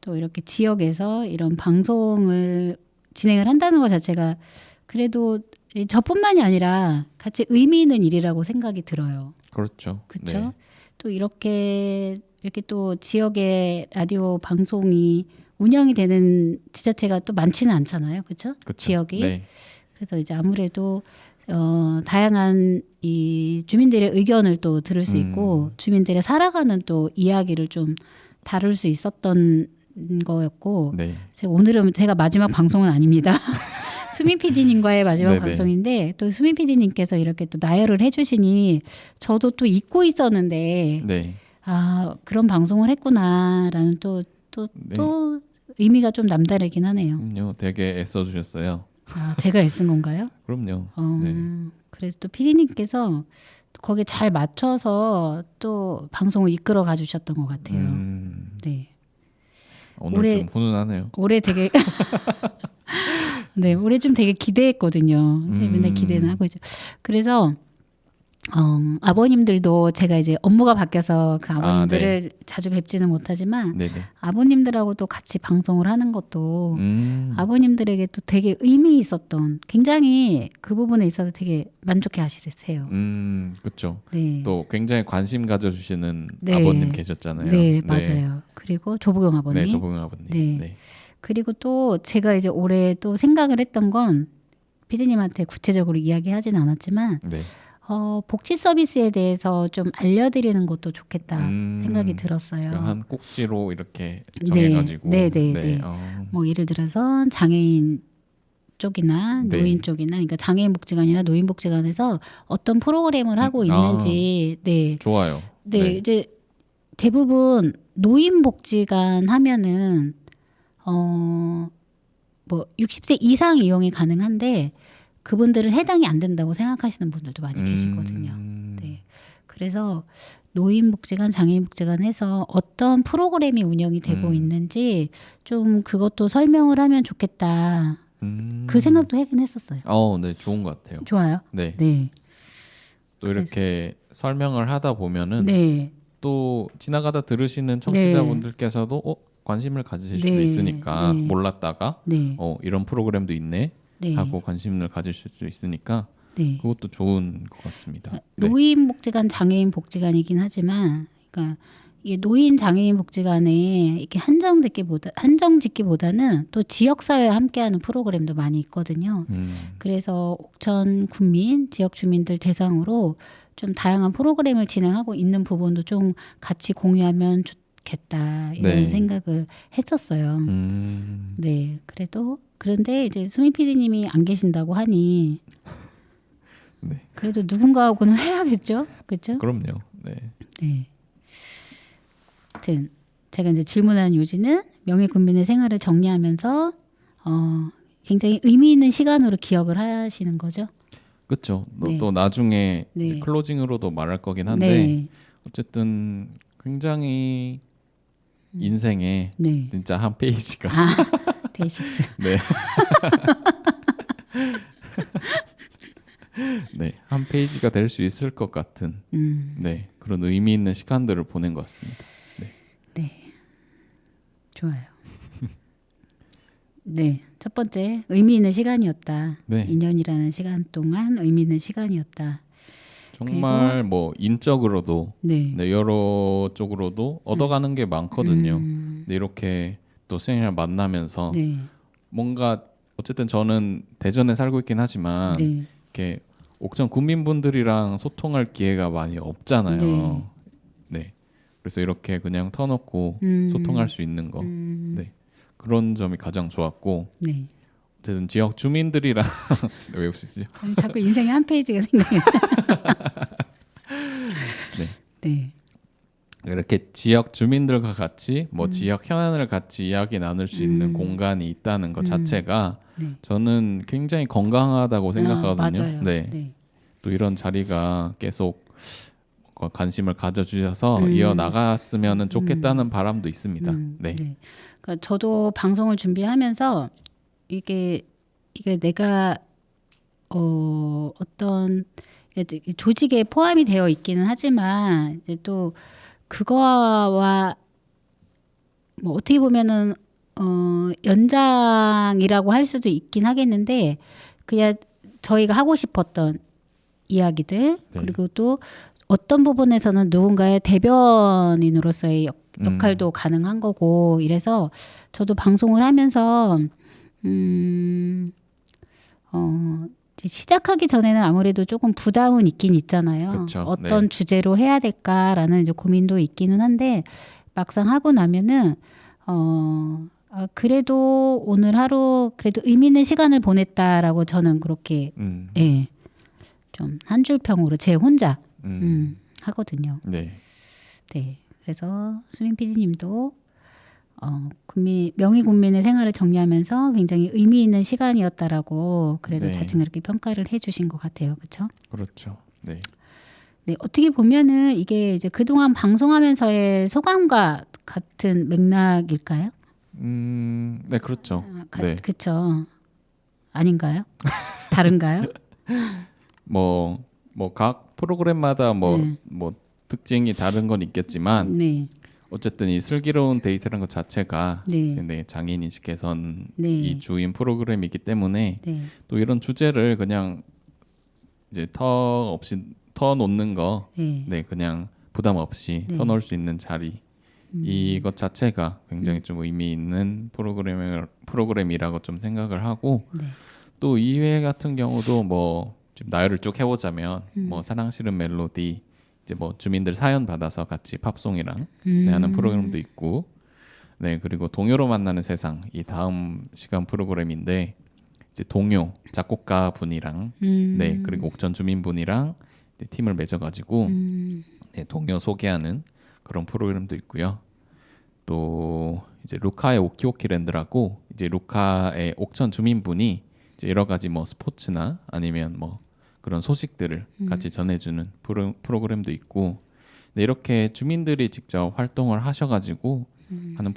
또 이렇게 지역에서 이런 방송을 진행을 한다는 것 자체가 그래도 저뿐만이 아니라 같이 의미 있는 일이라고 생각이 들어요. 그렇죠. 그렇죠? 네. 또 이렇게 또 지역의 라디오 방송이 운영이 되는 지자체가 또 많지는 않잖아요. 그렇죠? 그쵸. 지역이. 네. 그래서 이제 아무래도 다양한 이 주민들의 의견을 또 들을 수 있고 주민들의 살아가는 또 이야기를 좀 다룰 수 있었던 거였고 네. 오늘은 제가 마지막 방송은 아닙니다. 수민 PD님과의 마지막 네네. 방송인데 또 수민 PD님께서 이렇게 또 나열을 해주시니 저도 또 잊고 있었는데 네. 아 그런 방송을 했구나라는 또 네. 의미가 좀 남다르긴 하네요. 그럼요. 되게 애써 주셨어요. 아, 제가 애쓴 건가요? 그럼요. 네. 그래서 또 PD님께서 거기에 잘 맞춰서 또 방송을 이끌어 가주셨던 것 같아요. 네. 오늘 올해- 좀 훈훈하네요. 올해 되게 네, 올해 좀 되게 기대했거든요. 제가 맨날 기대는 하고 있죠. 그래서 아버님들도 제가 이제 업무가 바뀌어서 그 아버님들을 자주 뵙지는 못하지만 네네. 아버님들하고도 같이 방송을 하는 것도 아버님들에게 또 되게 의미 있었던 굉장히 그 부분에 있어서 되게 만족해 하시세요. 그렇죠. 네. 또 굉장히 관심 가져주시는 네. 아버님 계셨잖아요. 네, 맞아요. 그리고 조부경 아버님. 네, 조봉영 아버님. 네. 네. 그리고 또 제가 이제 올해 또 생각을 했던 건 피디님한테 구체적으로 이야기하진 않았지만 네. 복지 서비스에 대해서 좀 알려드리는 것도 좋겠다 생각이 들었어요. 그러니까 한 꼭지로 이렇게 정해가지고. 네, 네, 네. 어. 뭐 예를 들어서 장애인 쪽이나 네. 노인 쪽이나 그러니까 장애인 복지관이나 노인 복지관에서 어떤 프로그램을 하고 있는지 네. 좋아요. 네, 이제 대부분 노인 복지관 하면은 뭐 60세 이상 이용이 가능한데 그분들은 해당이 안 된다고 생각하시는 분들도 많이 계시거든요. 네. 그래서 노인복지관, 장애인복지관 해서 어떤 프로그램이 운영이 되고 있는지 좀 그것도 설명을 하면 좋겠다. 그 생각도 하긴 했었어요. 네, 좋은 것 같아요. 좋아요. 네. 네. 또 이렇게 설명을 하다 보면은 네. 또 지나가다 들으시는 청취자분들께서도 관심을 가지실 수도 네. 있으니까 네. 몰랐다가 네. 이런 프로그램도 있네 네. 하고 관심을 가지실 수 있으니까 네. 그것도 좋은 것 같습니다. 네. 노인복지관, 장애인복지관이긴 하지만, 그러니까 이게 노인 장애인 복지관에 이렇게 한정짓기보다는 또 지역사회와 함께하는 프로그램도 많이 있거든요. 그래서 옥천 군민, 지역 주민들 대상으로 좀 다양한 프로그램을 진행하고 있는 부분도 좀 같이 공유하면 좋겠다 이런 네. 생각을 했었어요. 네, 그런데 이제 수미 PD님이 안 계신다고 하니 네. 그래도 누군가하고는 해야겠죠, 그렇죠? 그럼요. 네. 네. 하여튼 제가 이제 질문하는 요지는 명예 군민의 생활을 정리하면서 굉장히 의미 있는 시간으로 기억을 하시는 거죠. 그렇죠. 네. 또 나중에 네. 이제 클로징으로도 말할 거긴 한데 네. 어쨌든 굉장히 인생의 네. 진짜 한 페이지가 데이식스. 네. 네, 한 페이지가 될 수 있을 것 같은 네, 그런 의미 있는 시간들을 보낸 것 같습니다. 네. 좋아요. 네. 첫 번째, 의미 있는 시간이었다. 네. 2년이라는 시간 동안 의미 있는 시간이었다. 정말 뭐 인적으로도 네. 네, 여러 쪽으로도 얻어가는 게 많거든요. 근데 이렇게 또 수영이랑 만나면서 네. 뭔가 어쨌든 저는 대전에 살고 있긴 하지만 네. 이렇게 옥천 군민분들이랑 소통할 기회가 많이 없잖아요. 네. 네. 그래서 이렇게 그냥 터놓고 소통할 수 있는 거, 네. 그런 점이 가장 좋았고, 네. 어쨌든 지역 주민들이랑 왜 웃으시죠? 아니, 자꾸 인생의 한 페이지가 생각이 네. 네. 이렇게 지역 주민들과 같이 뭐 지역 현안을 같이 이야기 나눌 수 있는 공간이 있다는 것 자체가 네. 저는 굉장히 건강하다고 생각하거든요. 맞아요. 네. 네. 또 이런 자리가 계속 관심을 가져주셔서 이어 나갔으면 좋겠다는 바람도 있습니다. 네. 네. 그러니까 저도 방송을 준비하면서 이게 내가 어떤 이제 조직에 포함이 되어 있기는 하지만 이제 또 그거와 뭐 어떻게 보면은 연장이라고 할 수도 있긴 하겠는데 그냥 저희가 하고 싶었던 이야기들 네. 그리고 또 어떤 부분에서는 누군가의 대변인으로서의 역할도 가능한 거고 이래서 저도 방송을 하면서 이제 시작하기 전에는 아무래도 조금 부담은 있긴 있잖아요. 그쵸, 어떤 네. 주제로 해야 될까라는 이제 고민도 있기는 한데 막상 하고 나면은 그래도 오늘 하루 그래도 의미 있는 시간을 보냈다라고 저는 그렇게 예, 좀 한 줄 평으로 제 혼자 하거든요. 네. 네, 그래서 수민 PD님도 명의 군민의 생활을 정리하면서 굉장히 의미 있는 시간이었다라고 그래도 네. 자칭 그렇게 평가를 해주신 것 같아요, 그렇죠? 그렇죠. 네. 네, 어떻게 보면은 이게 이제 그동안 방송하면서의 소감과 같은 맥락일까요? 네, 그렇죠. 네. 그렇죠. 아닌가요? 다른가요? 뭐 각 프로그램마다 네. 뭐 특징이 다른 건 있겠지만 네, 어쨌든 이 슬기로운 데이트라는 것 자체가 네. 네, 장애인 인식 개선이 네. 주인 프로그램이기 때문에 네, 또 이런 주제를 그냥 이제 터놓는 거, 네, 네, 그냥 부담 없이 네. 터놓을 수 있는 자리 이것 자체가 굉장히 좀 의미 있는 프로그램이라고 좀 생각을 하고 네. 또 이회 같은 경우도 뭐 지금 나열을 쭉 해보자면 뭐 사랑 싫은 멜로디 이제 뭐 주민들 사연 받아서 같이 팝송이랑 네, 하는 프로그램도 있고 네 그리고 동요로 만나는 세상 이 다음 시간 프로그램인데 이제 동요 작곡가 분이랑 네 그리고 옥천 주민분이랑 네, 팀을 맺어가지고 네, 동요 소개하는 그런 프로그램도 있고요. 또 이제 루카의 오키오키랜드라고 이제 루카의 옥천 주민분이 이제 여러 가지 뭐 스포츠나 아니면 뭐 그런 소식들을 같이 전해주는 프로그램도 있고 네, 이렇게 주민들이 직접 활동을 하셔가지고 하는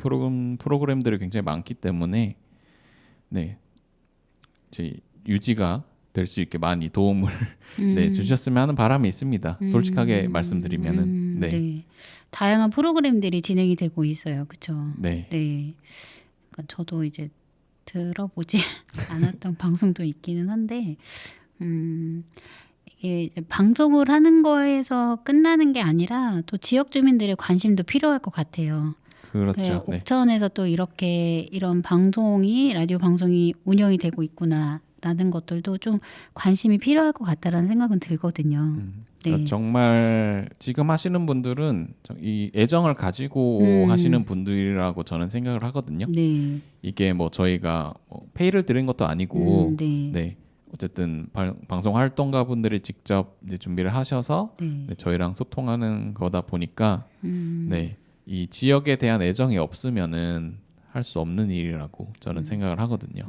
프로그램들이 굉장히 많기 때문에 네 이제 유지가 될 수 있게 많이 도움을 네, 주셨으면 하는 바람이 있습니다. 솔직하게 말씀드리면은 네. 다양한 프로그램들이 진행이 되고 있어요, 그렇죠? 네. 네. 그러니까 저도 이제 들어보지 않았던 방송도 있기는 한데, 이게 이제 방송을 하는 거에서 끝나는 게 아니라 또 지역 주민들의 관심도 필요할 것 같아요. 그렇죠. 네. 옥천에서 또 이렇게 이런 라디오 방송이 운영이 되고 있구나라는 것들도 좀 관심이 필요할 것 같다라는 생각은 들거든요. 그러니까 네. 정말 지금 하시는 분들은 이 애정을 가지고 하시는 분들이라고 저는 생각을 하거든요. 네. 이게 뭐 저희가 뭐 페이를 드린 것도 아니고 네. 네. 어쨌든 방송 활동가 분들이 직접 이제 준비를 하셔서 네. 네, 저희랑 소통하는 거다 보니까 네. 이 지역에 대한 애정이 없으면은 할 수 없는 일이라고 저는 생각을 하거든요.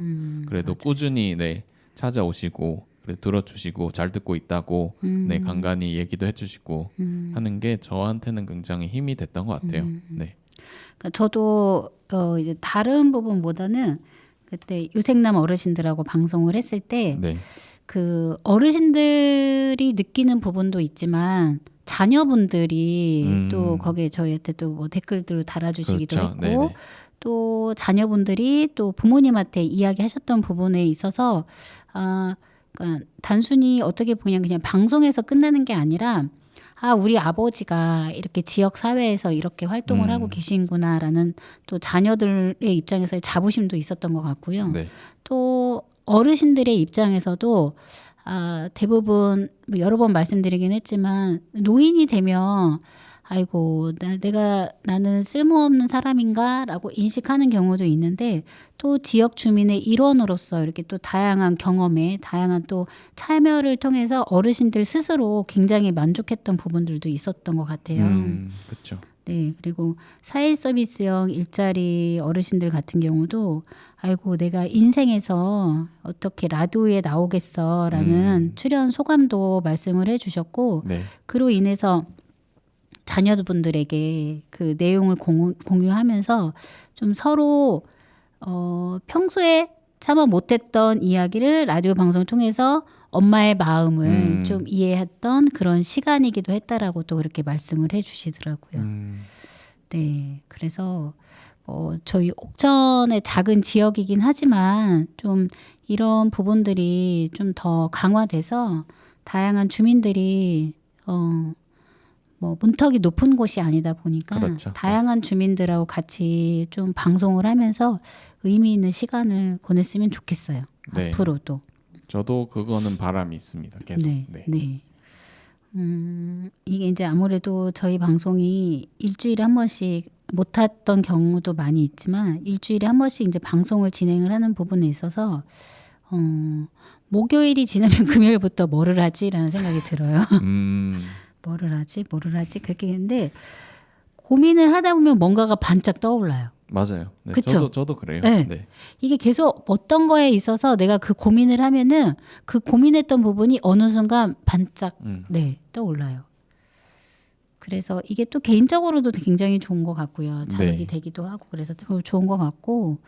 그래도 맞아요. 꾸준히 네, 찾아오시고 그래 들어주시고 잘 듣고 있다고 네, 간간히 얘기도 해주시고 하는 게 저한테는 굉장히 힘이 됐던 것 같아요. 네. 그러니까 저도 이제 다른 부분보다는 그때 요생남 어르신들하고 방송을 했을 때 네. 그 어르신들이 느끼는 부분도 있지만 자녀분들이 또 거기에 저희한테 또 뭐 댓글들을 달아주시기도 그렇죠. 했고 네네. 또 자녀분들이 또 부모님한테 이야기하셨던 부분에 있어서 그러니까 단순히 어떻게 보면 그냥 방송에서 끝나는 게 아니라 우리 아버지가 이렇게 지역 사회에서 이렇게 활동을 하고 계신구나라는 또 자녀들의 입장에서의 자부심도 있었던 것 같고요. 네. 또 어르신들의 입장에서도 대부분 뭐 여러 번 말씀드리긴 했지만 노인이 되면 아이고 나는 쓸모없는 사람인가라고 인식하는 경우도 있는데 또 지역 주민의 일원으로서 이렇게 또 다양한 경험에 다양한 또 참여를 통해서 어르신들 스스로 굉장히 만족했던 부분들도 있었던 것 같아요. 그렇죠. 네, 그리고 사회 서비스형 일자리 어르신들 같은 경우도 아이고 내가 인생에서 어떻게 라디오에 나오겠어라는 출연 소감도 말씀을 해주셨고 네. 그로 인해서 자녀분들에게 그 내용을 공유하면서 좀 서로 평소에 차마 못했던 이야기를 라디오 방송을 통해서 엄마의 마음을 좀 이해했던 그런 시간이기도 했다라고 또 그렇게 말씀을 해주시더라고요. 네, 그래서 저희 옥천의 작은 지역이긴 하지만 좀 이런 부분들이 좀 더 강화돼서 다양한 주민들이 뭐 문턱이 높은 곳이 아니다 보니까 그렇죠. 다양한 주민들하고 같이 좀 방송을 하면서 의미 있는 시간을 보냈으면 좋겠어요. 네. 앞으로도. 저도 그거는 바람이 있습니다. 계속. 네. 네. 네. 이게 이제 아무래도 저희 방송이 일주일에 한 번씩 못했던 경우도 많이 있지만 일주일에 한 번씩 이제 방송을 진행을 하는 부분에 있어서 목요일이 지나면 금요일부터 뭐를 하지라는 생각이 들어요. 뭐를 하지 그렇게 했는데 고민을 하다 보면 뭔가가 반짝 떠올라요. 맞아요. 네, 그쵸? 저도 그래요. 네. 네. 이게 계속 어떤 거에 있어서 내가 그 고민을 하면은 그 고민했던 부분이 어느 순간 반짝 떠올라요. 그래서 이게 또 개인적으로도 굉장히 좋은 것 같고요. 자극이 네. 되기도 하고 그래서 좋은 것 같고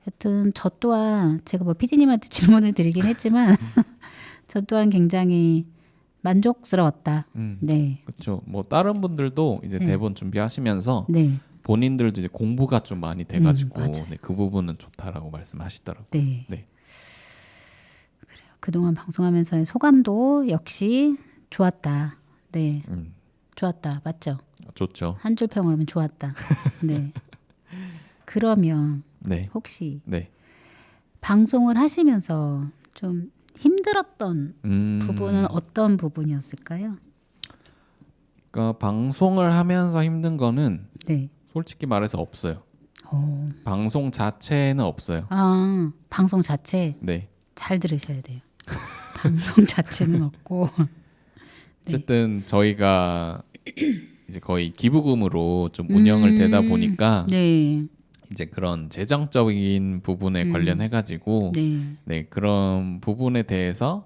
여튼 저 또한 제가 뭐 PD님한테 질문을 드리긴 했지만 저 또한 굉장히 만족스러웠다. 네. 그렇죠. 뭐 다른 분들도 이제 대본 준비하시면서 네. 본인들도 이제 공부가 좀 많이 돼가지고 맞아요. 네, 그 부분은 좋다라고 말씀하시더라고요. 네. 네. 그동안 방송하면서의 소감도 역시 좋았다. 네. 좋았다. 맞죠? 좋죠. 한 줄 평을 하면 좋았다. 네. 그러면 네. 혹시 네. 방송을 하시면서 좀 힘들었던 부분은 어떤 부분이었을까요? 그러니까 방송을 하면서 힘든 거는 네. 솔직히 말해서 없어요. 오. 방송 자체는 없어요. 방송 자체 네. 잘 들으셔야 돼요. 방송 자체는 없고. 어쨌든 저희가 이제 거의 기부금으로 좀 운영을 되다 보니까 네. 이제 그런 재정적인 부분에 관련해 가지고 네. 네, 그런 부분에 대해서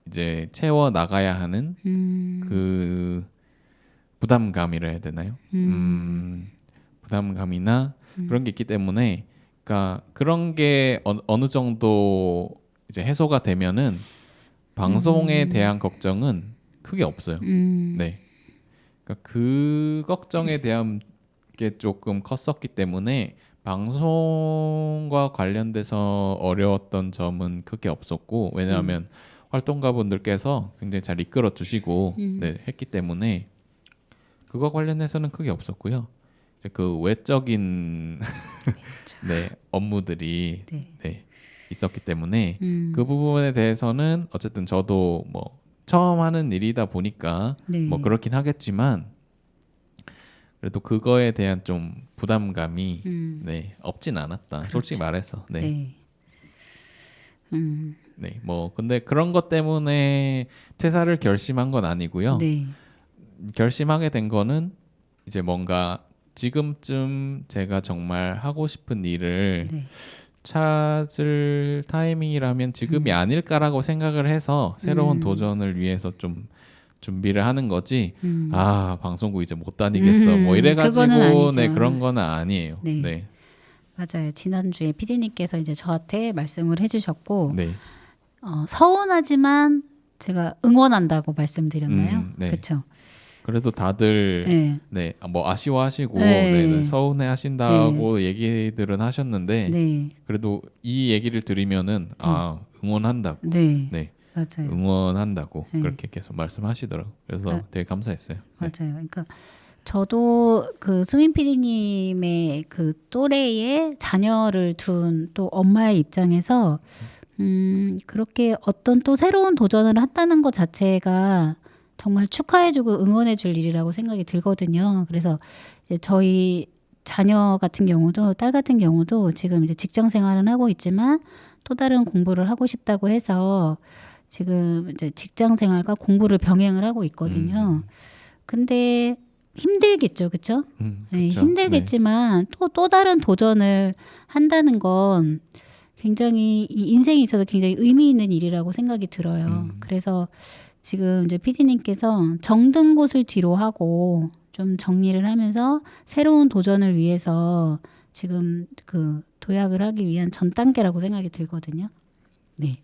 이제 채워 나가야 하는 그 부담감이라 해야 되나요? 부담감이나 그런 게 있기 때문에 그러니까 그런 게 어느 정도 이제 해소가 되면은 방송에 대한 걱정은 크게 없어요. 네. 그러니까 그 걱정에 대한 게 조금 컸었기 때문에 방송과 관련돼서 어려웠던 점은 크게 없었고 왜냐하면 활동가분들께서 굉장히 잘 이끌어 주시고 네, 했기 때문에 그거 관련해서는 크게 없었고요. 이제 그 외적인 네, 업무들이 네, 있었기 때문에 그 부분에 대해서는 어쨌든 저도 뭐 처음 하는 일이다 보니까 뭐 그렇긴 하겠지만 그래도 그거에 대한 좀 부담감이 네, 없진 않았다. 그렇죠. 솔직히 말해서. 네. 네. 네. 뭐 근데 그런 것 때문에 퇴사를 결심한 건 아니고요. 네. 결심하게 된 거는 이제 뭔가 지금쯤 제가 정말 하고 싶은 일을 네. 찾을 타이밍이라면 지금이 아닐까라고 생각을 해서 새로운 음. 도전을 위해서 좀 준비를 하는 거지. 음. 아, 방송국 이제 못 다니겠어. 뭐 이래가지고 그거는 아니죠. 네, 그런 거는 아니에요. 네. 네. 맞아요. 지난주에 PD님께서 이제 저한테 말씀을 해주셨고 네. 서운하지만 제가 응원한다고 말씀드렸나요? 네. 그렇죠. 그래도 다들 네. 네, 뭐 아쉬워하시고 네. 네, 서운해하신다고 얘기들은 하셨는데 네. 그래도 이 얘기를 들으면은 아 응원한다고, 네. 네, 맞아요. 응원한다고 네. 그렇게 계속 말씀하시더라고. 그래서 아, 되게 감사했어요. 네. 맞아요. 그러니까 저도 그 수민 PD님의 그 또래의 자녀를 둔 또 엄마의 입장에서 그렇게 어떤 또 새로운 도전을 한다는 것 자체가 정말 축하해주고 응원해줄 일이라고 생각이 들거든요. 그래서 이제 저희 자녀 같은 경우도 딸 같은 경우도 지금 이제 직장 생활은 하고 있지만 또 다른 공부를 하고 싶다고 해서 지금 이제 직장 생활과 공부를 병행을 하고 있거든요. 근데 힘들겠죠, 그렇죠? 네, 그쵸. 힘들겠지만 또 다른 도전을 한다는 건 굉장히 이 인생에 있어서 굉장히 의미 있는 일이라고 생각이 들어요. 그래서 지금 이제 PD님께서 정든 곳을 뒤로 하고 좀 정리를 하면서 새로운 도전을 위해서 지금 그 도약을 하기 위한 전 단계라고 생각이 들거든요. 네.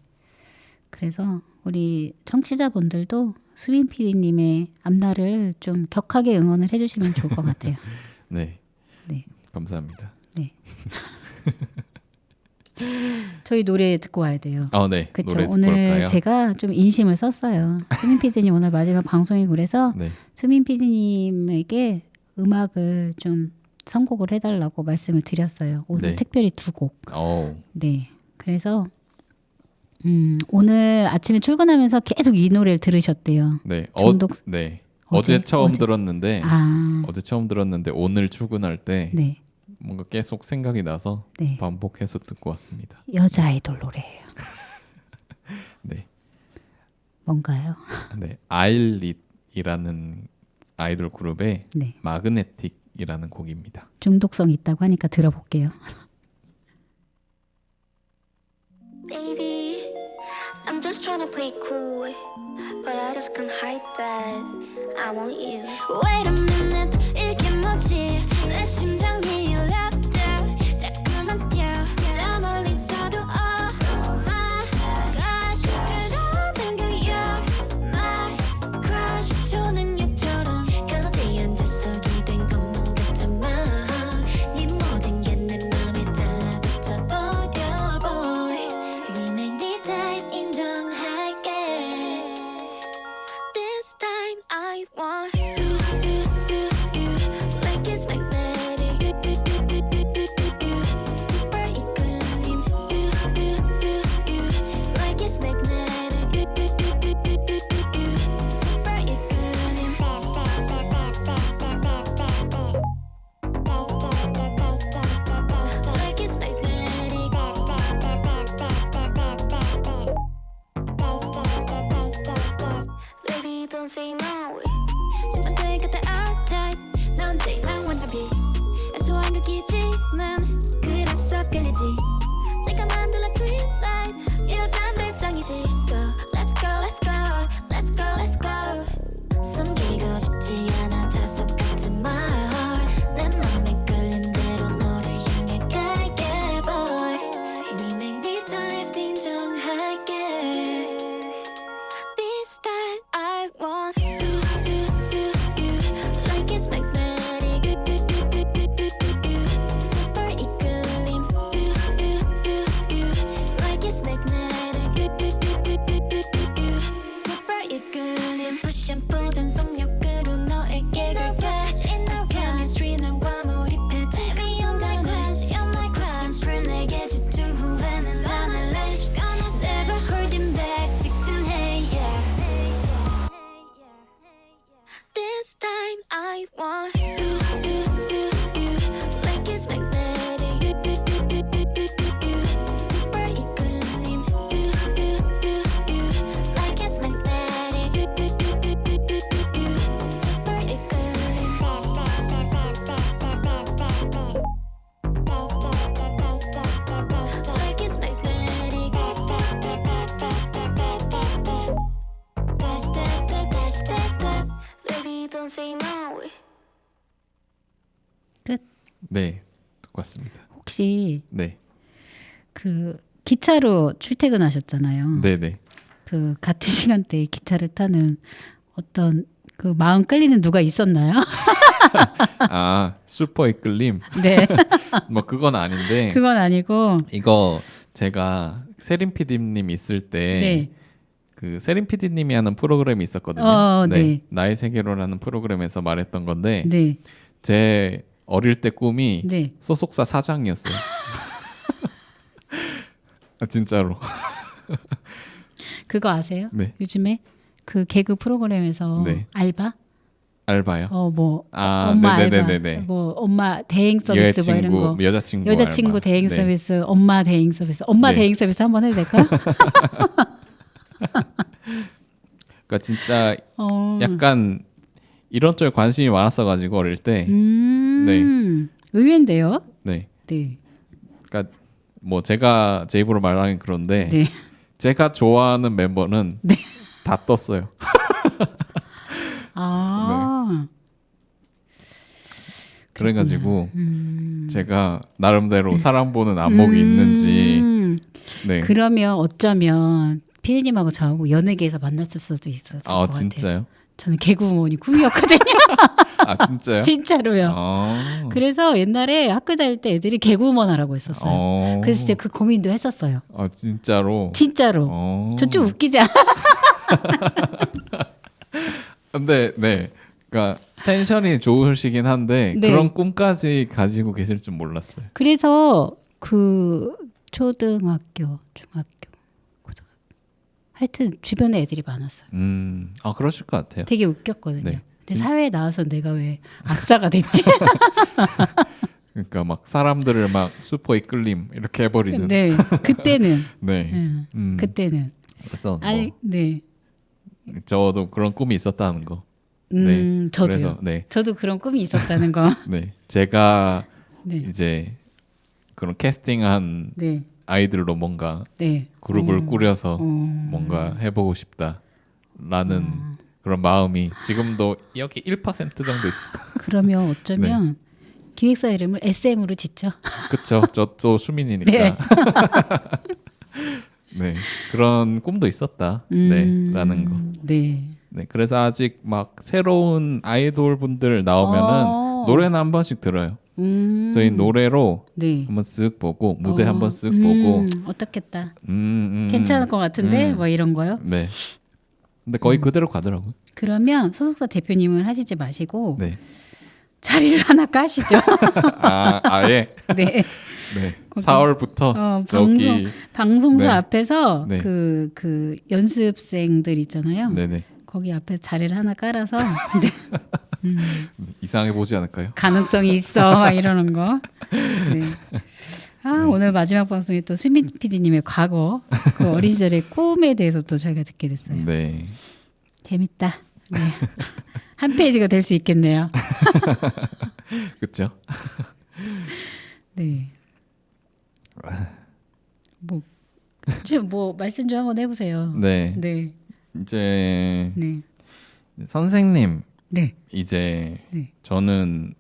그래서 우리 청취자분들도 수민 PD님의 앞날을 좀 격하게 응원을 해주시면 좋을 것 같아요. 네. 네. 감사합니다. 네. 저희 노래 듣고 와야 돼요. 네. 그렇죠. 노래 듣고 오늘 올까요? 제가 좀 인심을 썼어요. 수민 PD님 오늘 마지막 방송이고 그래서 네. 수민 PD님에게 음악을 좀 선곡을 해달라고 말씀을 드렸어요. 오늘 네. 특별히 두 곡. 어, 네. 그래서 오늘 아침에 출근하면서 계속 이 노래를 들으셨대요. 네. 중독- 어제 처음 어제. 들었는데 아, 어제 처음 들었는데 오늘 출근할 때 네, 뭔가 계속 생각이 나서 네. 반복해서 듣고 왔습니다. 여자 아이돌 노래예요. 네. 뭔가요? 네. 아일릿이라는 아이돌 그룹의 네. 마그네틱이라는 곡입니다. 중독성 있다고 하니까 들어볼게요. Baby, I'm just trying to play cool, but I just can't hide that I want you. Wait a minute, 이게 뭐지? 내 심장이 랩다 자꾸만 뛰어 저 멀리서도 Oh my gosh, 그런 생각이야 My crush 조는 유처럼 곁에 앉아서 기댄 것만 같지만 네 모든 게 내 맘에 달라붙어 버려 boy Remake 네 다이스 인정할게 This time I want you Like it's magnetic Super equilibrium Like it's magnetic Super equilibrium Like it's magnetic Baby don't say no 심판대 같아 R-type 넌 제일랑 완전 B 애소한 극이지만 그래서 끌리지 내가 만들어 green light 이 여잔 배짱이지 So let's go let's go let's go let's go 숨기고 싶지 않아 자석 같은 말 내 맘에 끌림대로 너를 향해 갈게 boy Remake 네 taste 인정할게 This time I want you Like it's magnetic Super equilibrium Like it's magnetic Super equilibrium Push and pull 전속력으로 너에게 네, 똑같습니다. 혹시 네, 그 기차로 출퇴근하셨잖아요. 네, 네. 그 같은 시간대에 기차를 타는 어떤 그 마음 끌리는 누가 있었나요? 아, 슈퍼 이끌림. 네, 뭐 그건 아닌데 그건 아니고 이거 제가 세림 PD님 있을 때 네, 그 세림 PD님이 하는 프로그램이 있었거든요. 네. 나의 세계로라는 프로그램에서 말했던 건데 네, 제 어릴 때 꿈이 네. 소속사 사장이었어요. 아, 진짜로. 그거 아세요? 네. 요즘에 그 개그 프로그램에서 네. 알바? 알바요. 뭐 아, 엄마 네네네네네. 알바, 뭐 엄마 대행 서비스 뭐 이런 거. 여자친구 알바. 대행 네. 서비스, 엄마 대행 서비스. 엄마 네. 대행 서비스 한번 해도 될까요? 그러니까 진짜 어. 약간 이런 쪽에 관심이 많았어가지고 어릴 때. 의외인데요. 네. 네. 그러니까 뭐 제가 제 입으로 말하긴 그런데 네. 제가 좋아하는 멤버는 네. 다 떴어요. 아. 그래가지고 제가 나름대로 사람 보는 안목이 있는지. 네. 그러면 어쩌면 피디님하고 저하고 연예계에서 만났을 수도 있었을 것 같아요. 진짜요? 저는 개그우먼이 꿈이었거든요. 아 진짜요? 진짜로요. 어. 그래서 옛날에 학교 다닐 때 애들이 개그우먼 하라고 했었어요. 어. 그래서 진짜 그 고민도 했었어요. 아 진짜로. 진짜로. 어. 저 좀 웃기지 않아? 근데 네. 그러니까 텐션이 좋으시긴 한데 네. 그런 꿈까지 가지고 계실 줄 몰랐어요. 그래서 그 초등학교, 중학교, 고등학교 하여튼 주변에 애들이 많았어요. 아 그러실 것 같아요. 되게 웃겼거든요. 네. 근데 사회에 나와서 내가 왜 아싸가 됐지? 그러니까 막 사람들을 막 슈퍼 이끌림 이렇게 해버리는. 네, 그때는. 네. 그때는. 그래서 뭐 아니, 네. 저도 그런 꿈이 있었다는 거. 네. 저도요. 그래서 네. 저도 그런 꿈이 있었다는 거. 네. 제가 네. 이제 그런 캐스팅한 네. 아이들로 뭔가 네. 그룹을 꾸려서 뭔가 해보고 싶다라는 그런 마음이 지금도 여기 1% 정도 있어. 그러면 어쩌면 기획사 이름을 SM으로 짓죠. 그렇죠. 저도 수민이니까. 네. 네. 그런 꿈도 있었다. 네. 라는 거. 네. 네. 그래서 아직 막 새로운 아이돌 분들 나오면은 노래는 한 번씩 들어요. 저희 노래로 네. 한번 쓱 보고 무대 한번 쓱 보고 어떻겠다. 괜찮을 것 같은데 뭐 이런 거요. 네. 근데 거의 그대로 가더라고요. 그러면 소속사 대표님은 하시지 마시고 네. 자리를 하나 까시죠. 아예. 네. 네. 4월부터 저기 방송사 네. 앞에서 네. 그 연습생들 있잖아요. 네네. 거기 앞에 자리를 하나 깔아서 네. 이상해 보지 않을까요? 가능성이 있어 막 이러는 거. 네. 오늘 마지막 방송에 또 수민 PD님의 과거, 그 어린 시절의 꿈에 대해서 또 저희가 듣게 됐어요. 네. 재밌다. 네. 한 페이지가 될 수 있겠네요. 그렇죠. 네. 뭐 말씀 좀 한번 해보세요. 네. 네. 이제 네. 선생님 네. 이제 네. 저는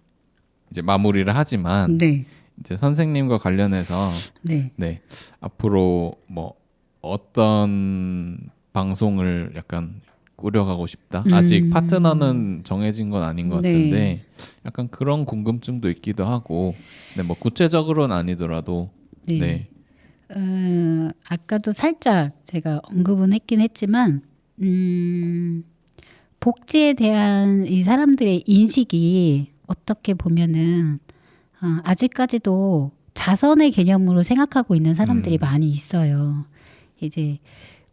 이제 마무리를 하지만 네. 이제 선생님과 관련해서 네. 네. 앞으로 뭐 어떤 방송을 약간 꾸려가고 싶다. 아직 파트너는 정해진 건 아닌 것 같은데 네. 약간 그런 궁금증도 있기도 하고, 네, 뭐 구체적으로는 아니더라도 네. 네. 아까도 살짝 제가 언급은 했긴 했지만 복지에 대한 이 사람들의 인식이 어떻게 보면은 아직까지도 자선의 개념으로 생각하고 있는 사람들이 많이 있어요. 이제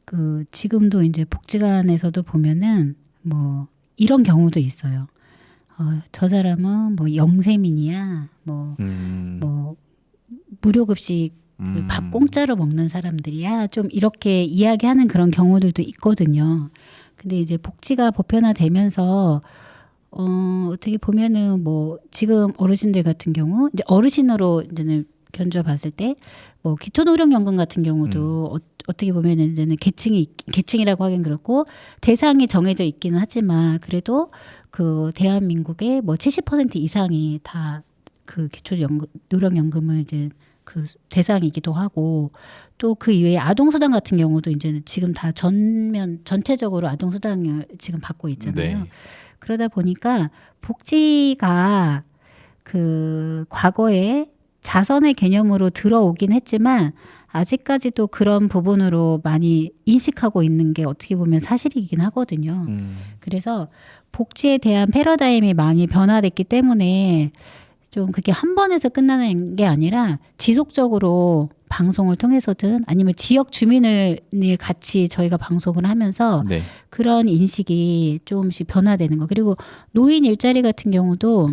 그 지금도 이제 복지관에서도 보면은 뭐 이런 경우도 있어요. 저 사람은 뭐 영세민이야, 뭐 무료급식 밥 공짜로 먹는 사람들이야, 좀 이렇게 이야기하는 그런 경우들도 있거든요. 근데 이제 복지가 보편화되면서 어떻게 보면은 뭐 지금 어르신들 같은 경우 이제 어르신으로 이제는 견주어 봤을 때 뭐 기초노령연금 같은 경우도 어떻게 보면은 이제는 계층이라고 하긴 그렇고 대상이 정해져 있기는 하지만 그래도 그 대한민국의 뭐 70% 이상이 다 그 노령연금을 이제 그 대상이기도 하고 또 그 이외에 아동수당 같은 경우도 이제 지금 다 전체적으로 아동수당을 지금 받고 있잖아요. 네. 그러다 보니까 복지가 그 과거에 자선의 개념으로 들어오긴 했지만 아직까지도 그런 부분으로 많이 인식하고 있는 게 어떻게 보면 사실이긴 하거든요. 그래서 복지에 대한 패러다임이 많이 변화됐기 때문에 좀 그게 한 번에서 끝나는 게 아니라 지속적으로 방송을 통해서든 아니면 지역 주민을 같이 저희가 방송을 하면서 네. 그런 그런 인식이 조금씩 변화되는 거. 그리고 노인 일자리 같은 경우도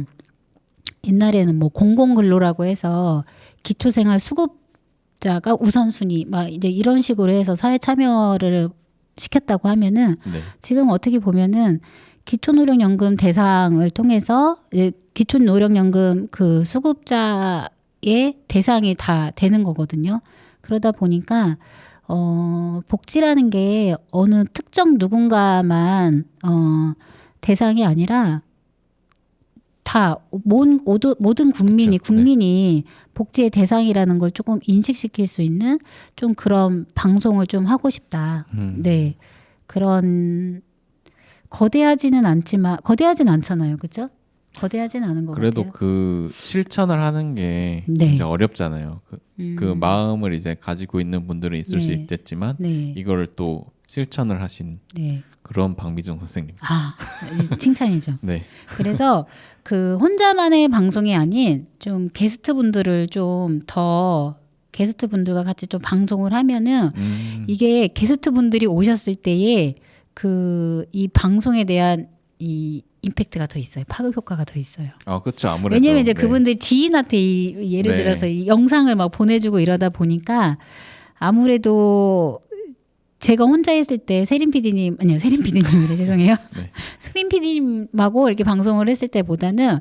옛날에는 뭐 공공근로라고 해서 기초생활 수급자가 우선순위 막 이제 이런 식으로 해서 사회 참여를 시켰다고 하면은 네. 지금 어떻게 보면은 기초노령연금 대상을 통해서 기초노령연금 그 수급자의 대상이 다 되는 거거든요. 그러다 보니까 복지라는 게 어느 특정 누군가만 대상이 아니라 다 모든 국민이 그쵸. 네. 국민이 복지의 대상이라는 걸 조금 인식시킬 수 있는 좀 그런 방송을 좀 하고 싶다. 네, 그런 거대하지는 않잖아요, 그렇죠? 거대하진 않은 것 그래도 같아요. 그 실천을 하는 게 네. 이제 어렵잖아요. 그 음. 마음을 이제 가지고 있는 분들은 있을 수 네. 있겠지만 네, 이걸 또 실천을 하신 네. 그런 박미정 선생님. 아, 칭찬이죠. 네. 그래서 그 혼자만의 방송이 아닌 좀 게스트분들을 좀 더 게스트분들과 같이 좀 방송을 하면은 이게 게스트분들이 오셨을 때에 그 이 방송에 대한 이 임팩트가 더 있어요. 파급 효과가 더 있어요. 그렇죠. 아무래도. 왜냐면 이제 네. 그분들 지인한테 예를 네. 들어서 이 영상을 막 보내주고 이러다 보니까 아무래도 제가 혼자 있을 때 세림 PD님이래 죄송해요. 네. 수민 PD님하고 이렇게 방송을 했을 때보다는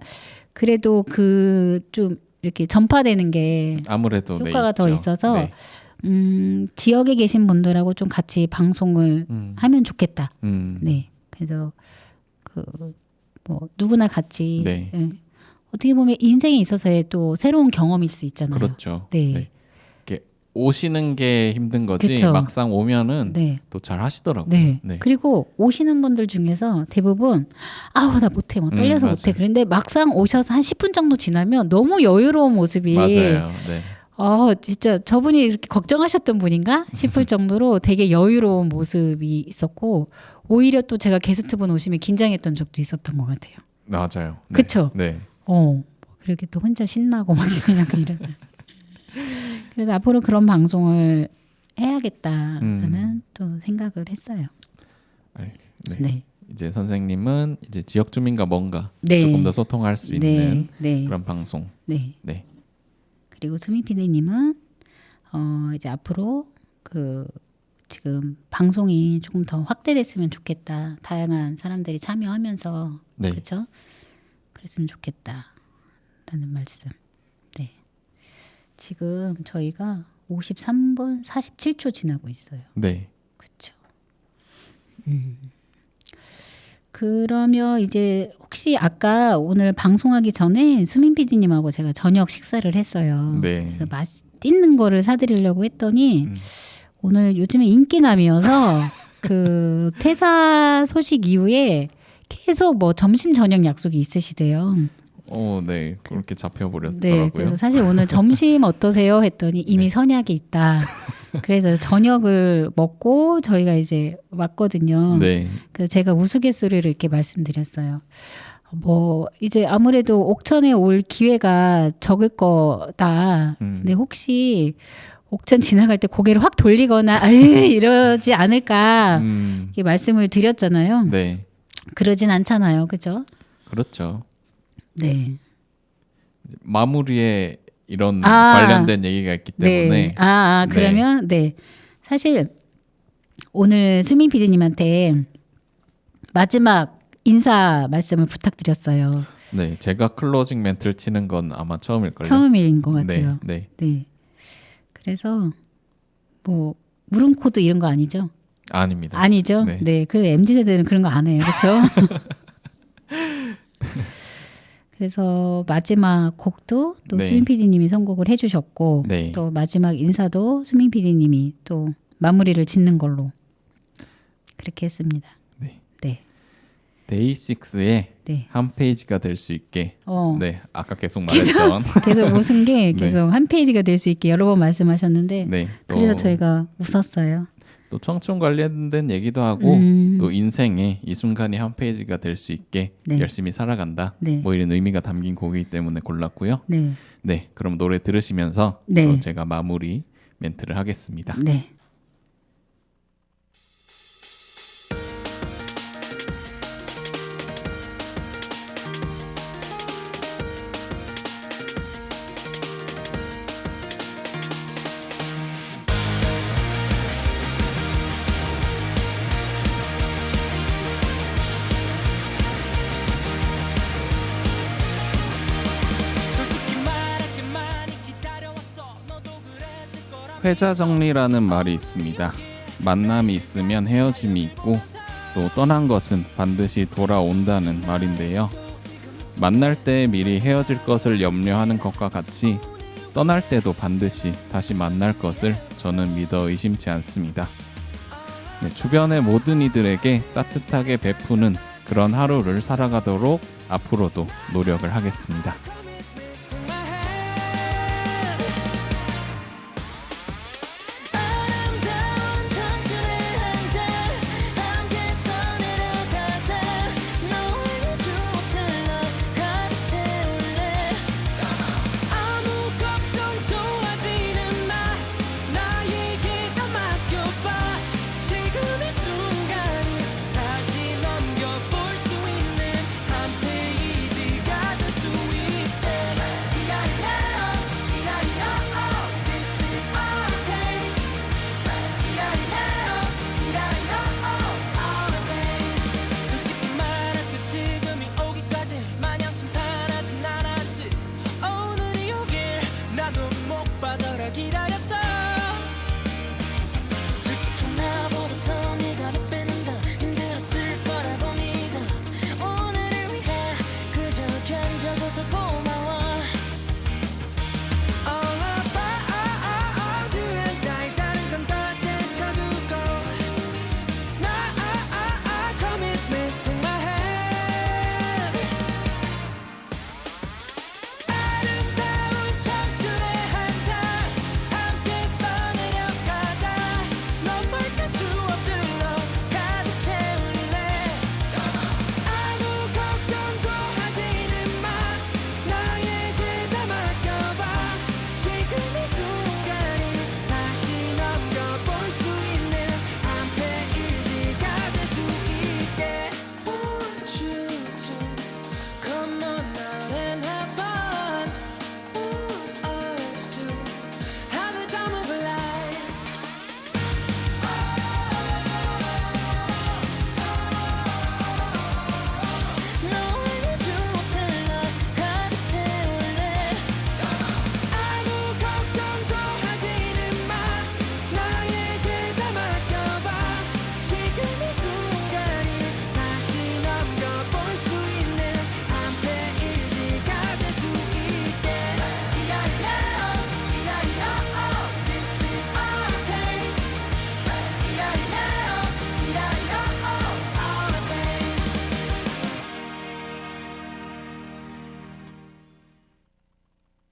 그래도 그 좀 이렇게 전파되는 게 아무래도 효과가 네, 더 있죠. 있어서 네. 지역에 계신 분들하고 좀 같이 방송을 하면 좋겠다. 네, 그래서 그 뭐 누구나 같이 네. 예. 어떻게 보면 인생에 있어서의 또 새로운 경험일 수 있잖아요. 그렇죠. 네. 네. 이렇게 오시는 게 힘든 거지 그쵸. 막상 오면은 네. 또 잘 하시더라고요. 네. 네. 그리고 오시는 분들 중에서 대부분 아우 나 못해 뭐 떨려서 맞아요. 못해 그런데 막상 오셔서 한 10분 정도 지나면 너무 여유로운 모습이 맞아요. 네. 진짜 저분이 이렇게 걱정하셨던 분인가 싶을 정도로 되게 여유로운 모습이 있었고 오히려 또 제가 게스트분 오시면 긴장했던 적도 있었던 것 같아요. 맞아요. 네. 그쵸? 네. 그렇게 또 혼자 신나고 막 그냥 이런. 그래서 앞으로 그런 방송을 해야겠다는 또 생각을 했어요. 네. 네. 이제 선생님은 이제 지역 주민과 뭔가 네. 조금 더 소통할 수 있는 네. 그런 방송. 네. 네. 그리고 수민 PD님은 이제 앞으로 그 지금 방송이 조금 더 확대됐으면 좋겠다. 다양한 사람들이 참여하면서 네. 그렇죠? 그랬으면 좋겠다라는 말씀. 네. 지금 저희가 53분 47초 지나고 있어요. 네. 그렇죠. 그러면 이제 혹시 아까 오늘 방송하기 전에 수민 PD님하고 제가 저녁 식사를 했어요. 네. 그래서 맛있는 거를 사드리려고 했더니 오늘 요즘에 인기남이어서 그 퇴사 소식 이후에 계속 뭐 점심 저녁 약속이 있으시대요. 네. 그렇게 잡혀 네, 버렸더라고요. 그래서 사실 오늘 점심 어떠세요? 했더니 이미 선약이 있다. 그래서 저녁을 먹고 저희가 이제 왔거든요. 네. 그래서 제가 우스갯소리를 이렇게 말씀드렸어요. 뭐 이제 아무래도 옥천에 올 기회가 적을 거다. 근데 혹시 옥천 지나갈 때 고개를 확 돌리거나 이러지 않을까 이렇게 말씀을 드렸잖아요. 네. 그러진 않잖아요, 그죠? 그렇죠. 네. 이제 마무리에 이런 관련된 얘기가 있기 때문에 네. 그러면 네. 사실 오늘 수민 PD님한테 마지막 인사 말씀을 부탁드렸어요. 네, 제가 클로징 멘트를 치는 건 아마 처음일걸요. 처음인 것 같아요. 네. 네. 그래서 뭐 물음 코드 이런 거 아니죠? 아닙니다. 아니죠? 네. 네. 그 MZ 세대는 그런 거 안 해요, 그렇죠? 그래서 마지막 곡도 또 네. 수민 PD님이 선곡을 해주셨고 네. 또 마지막 인사도 수민 PD님이 또 마무리를 짓는 걸로 그렇게 했습니다. 네. 네. 데이식스의 네. 한 페이지가 될 수 있게 네, 아까 계속 계속 말했던 계속 웃은 게 네. 계속 한 페이지가 될 수 있게 여러 번 말씀하셨는데 네, 그래서 저희가 웃었어요. 또 청춘 관련된 얘기도 하고 또 인생의 이 순간이 한 페이지가 될 수 있게 네. 열심히 살아간다. 네. 뭐 이런 의미가 담긴 곡이기 때문에 골랐고요. 네. 네, 그럼 노래 들으시면서 네. 또 제가 마무리 멘트를 하겠습니다. 네. 회자 정리라는 말이 있습니다. 만남이 있으면 헤어짐이 있고 또 떠난 것은 반드시 돌아온다는 말인데요. 만날 때 미리 헤어질 것을 염려하는 것과 같이 떠날 때도 반드시 다시 만날 것을 저는 믿어 의심치 않습니다. 네, 주변의 모든 이들에게 따뜻하게 베푸는 그런 하루를 살아가도록 앞으로도 노력을 하겠습니다. 아름다운 청춘의 한잔 함께서 내려가자 너의 추억들로 가득 채울래 아무 걱정도 하지는 마 나에게 다 맡겨봐 지금의 순간이 다시 넘겨볼 수 있는 한 페이지가 될 수 있대 This is our page 솔직히 말할게 지금이 오기까지 마냥 순탄하진 않았지 오늘이 오길 나도 못 받아라 기다려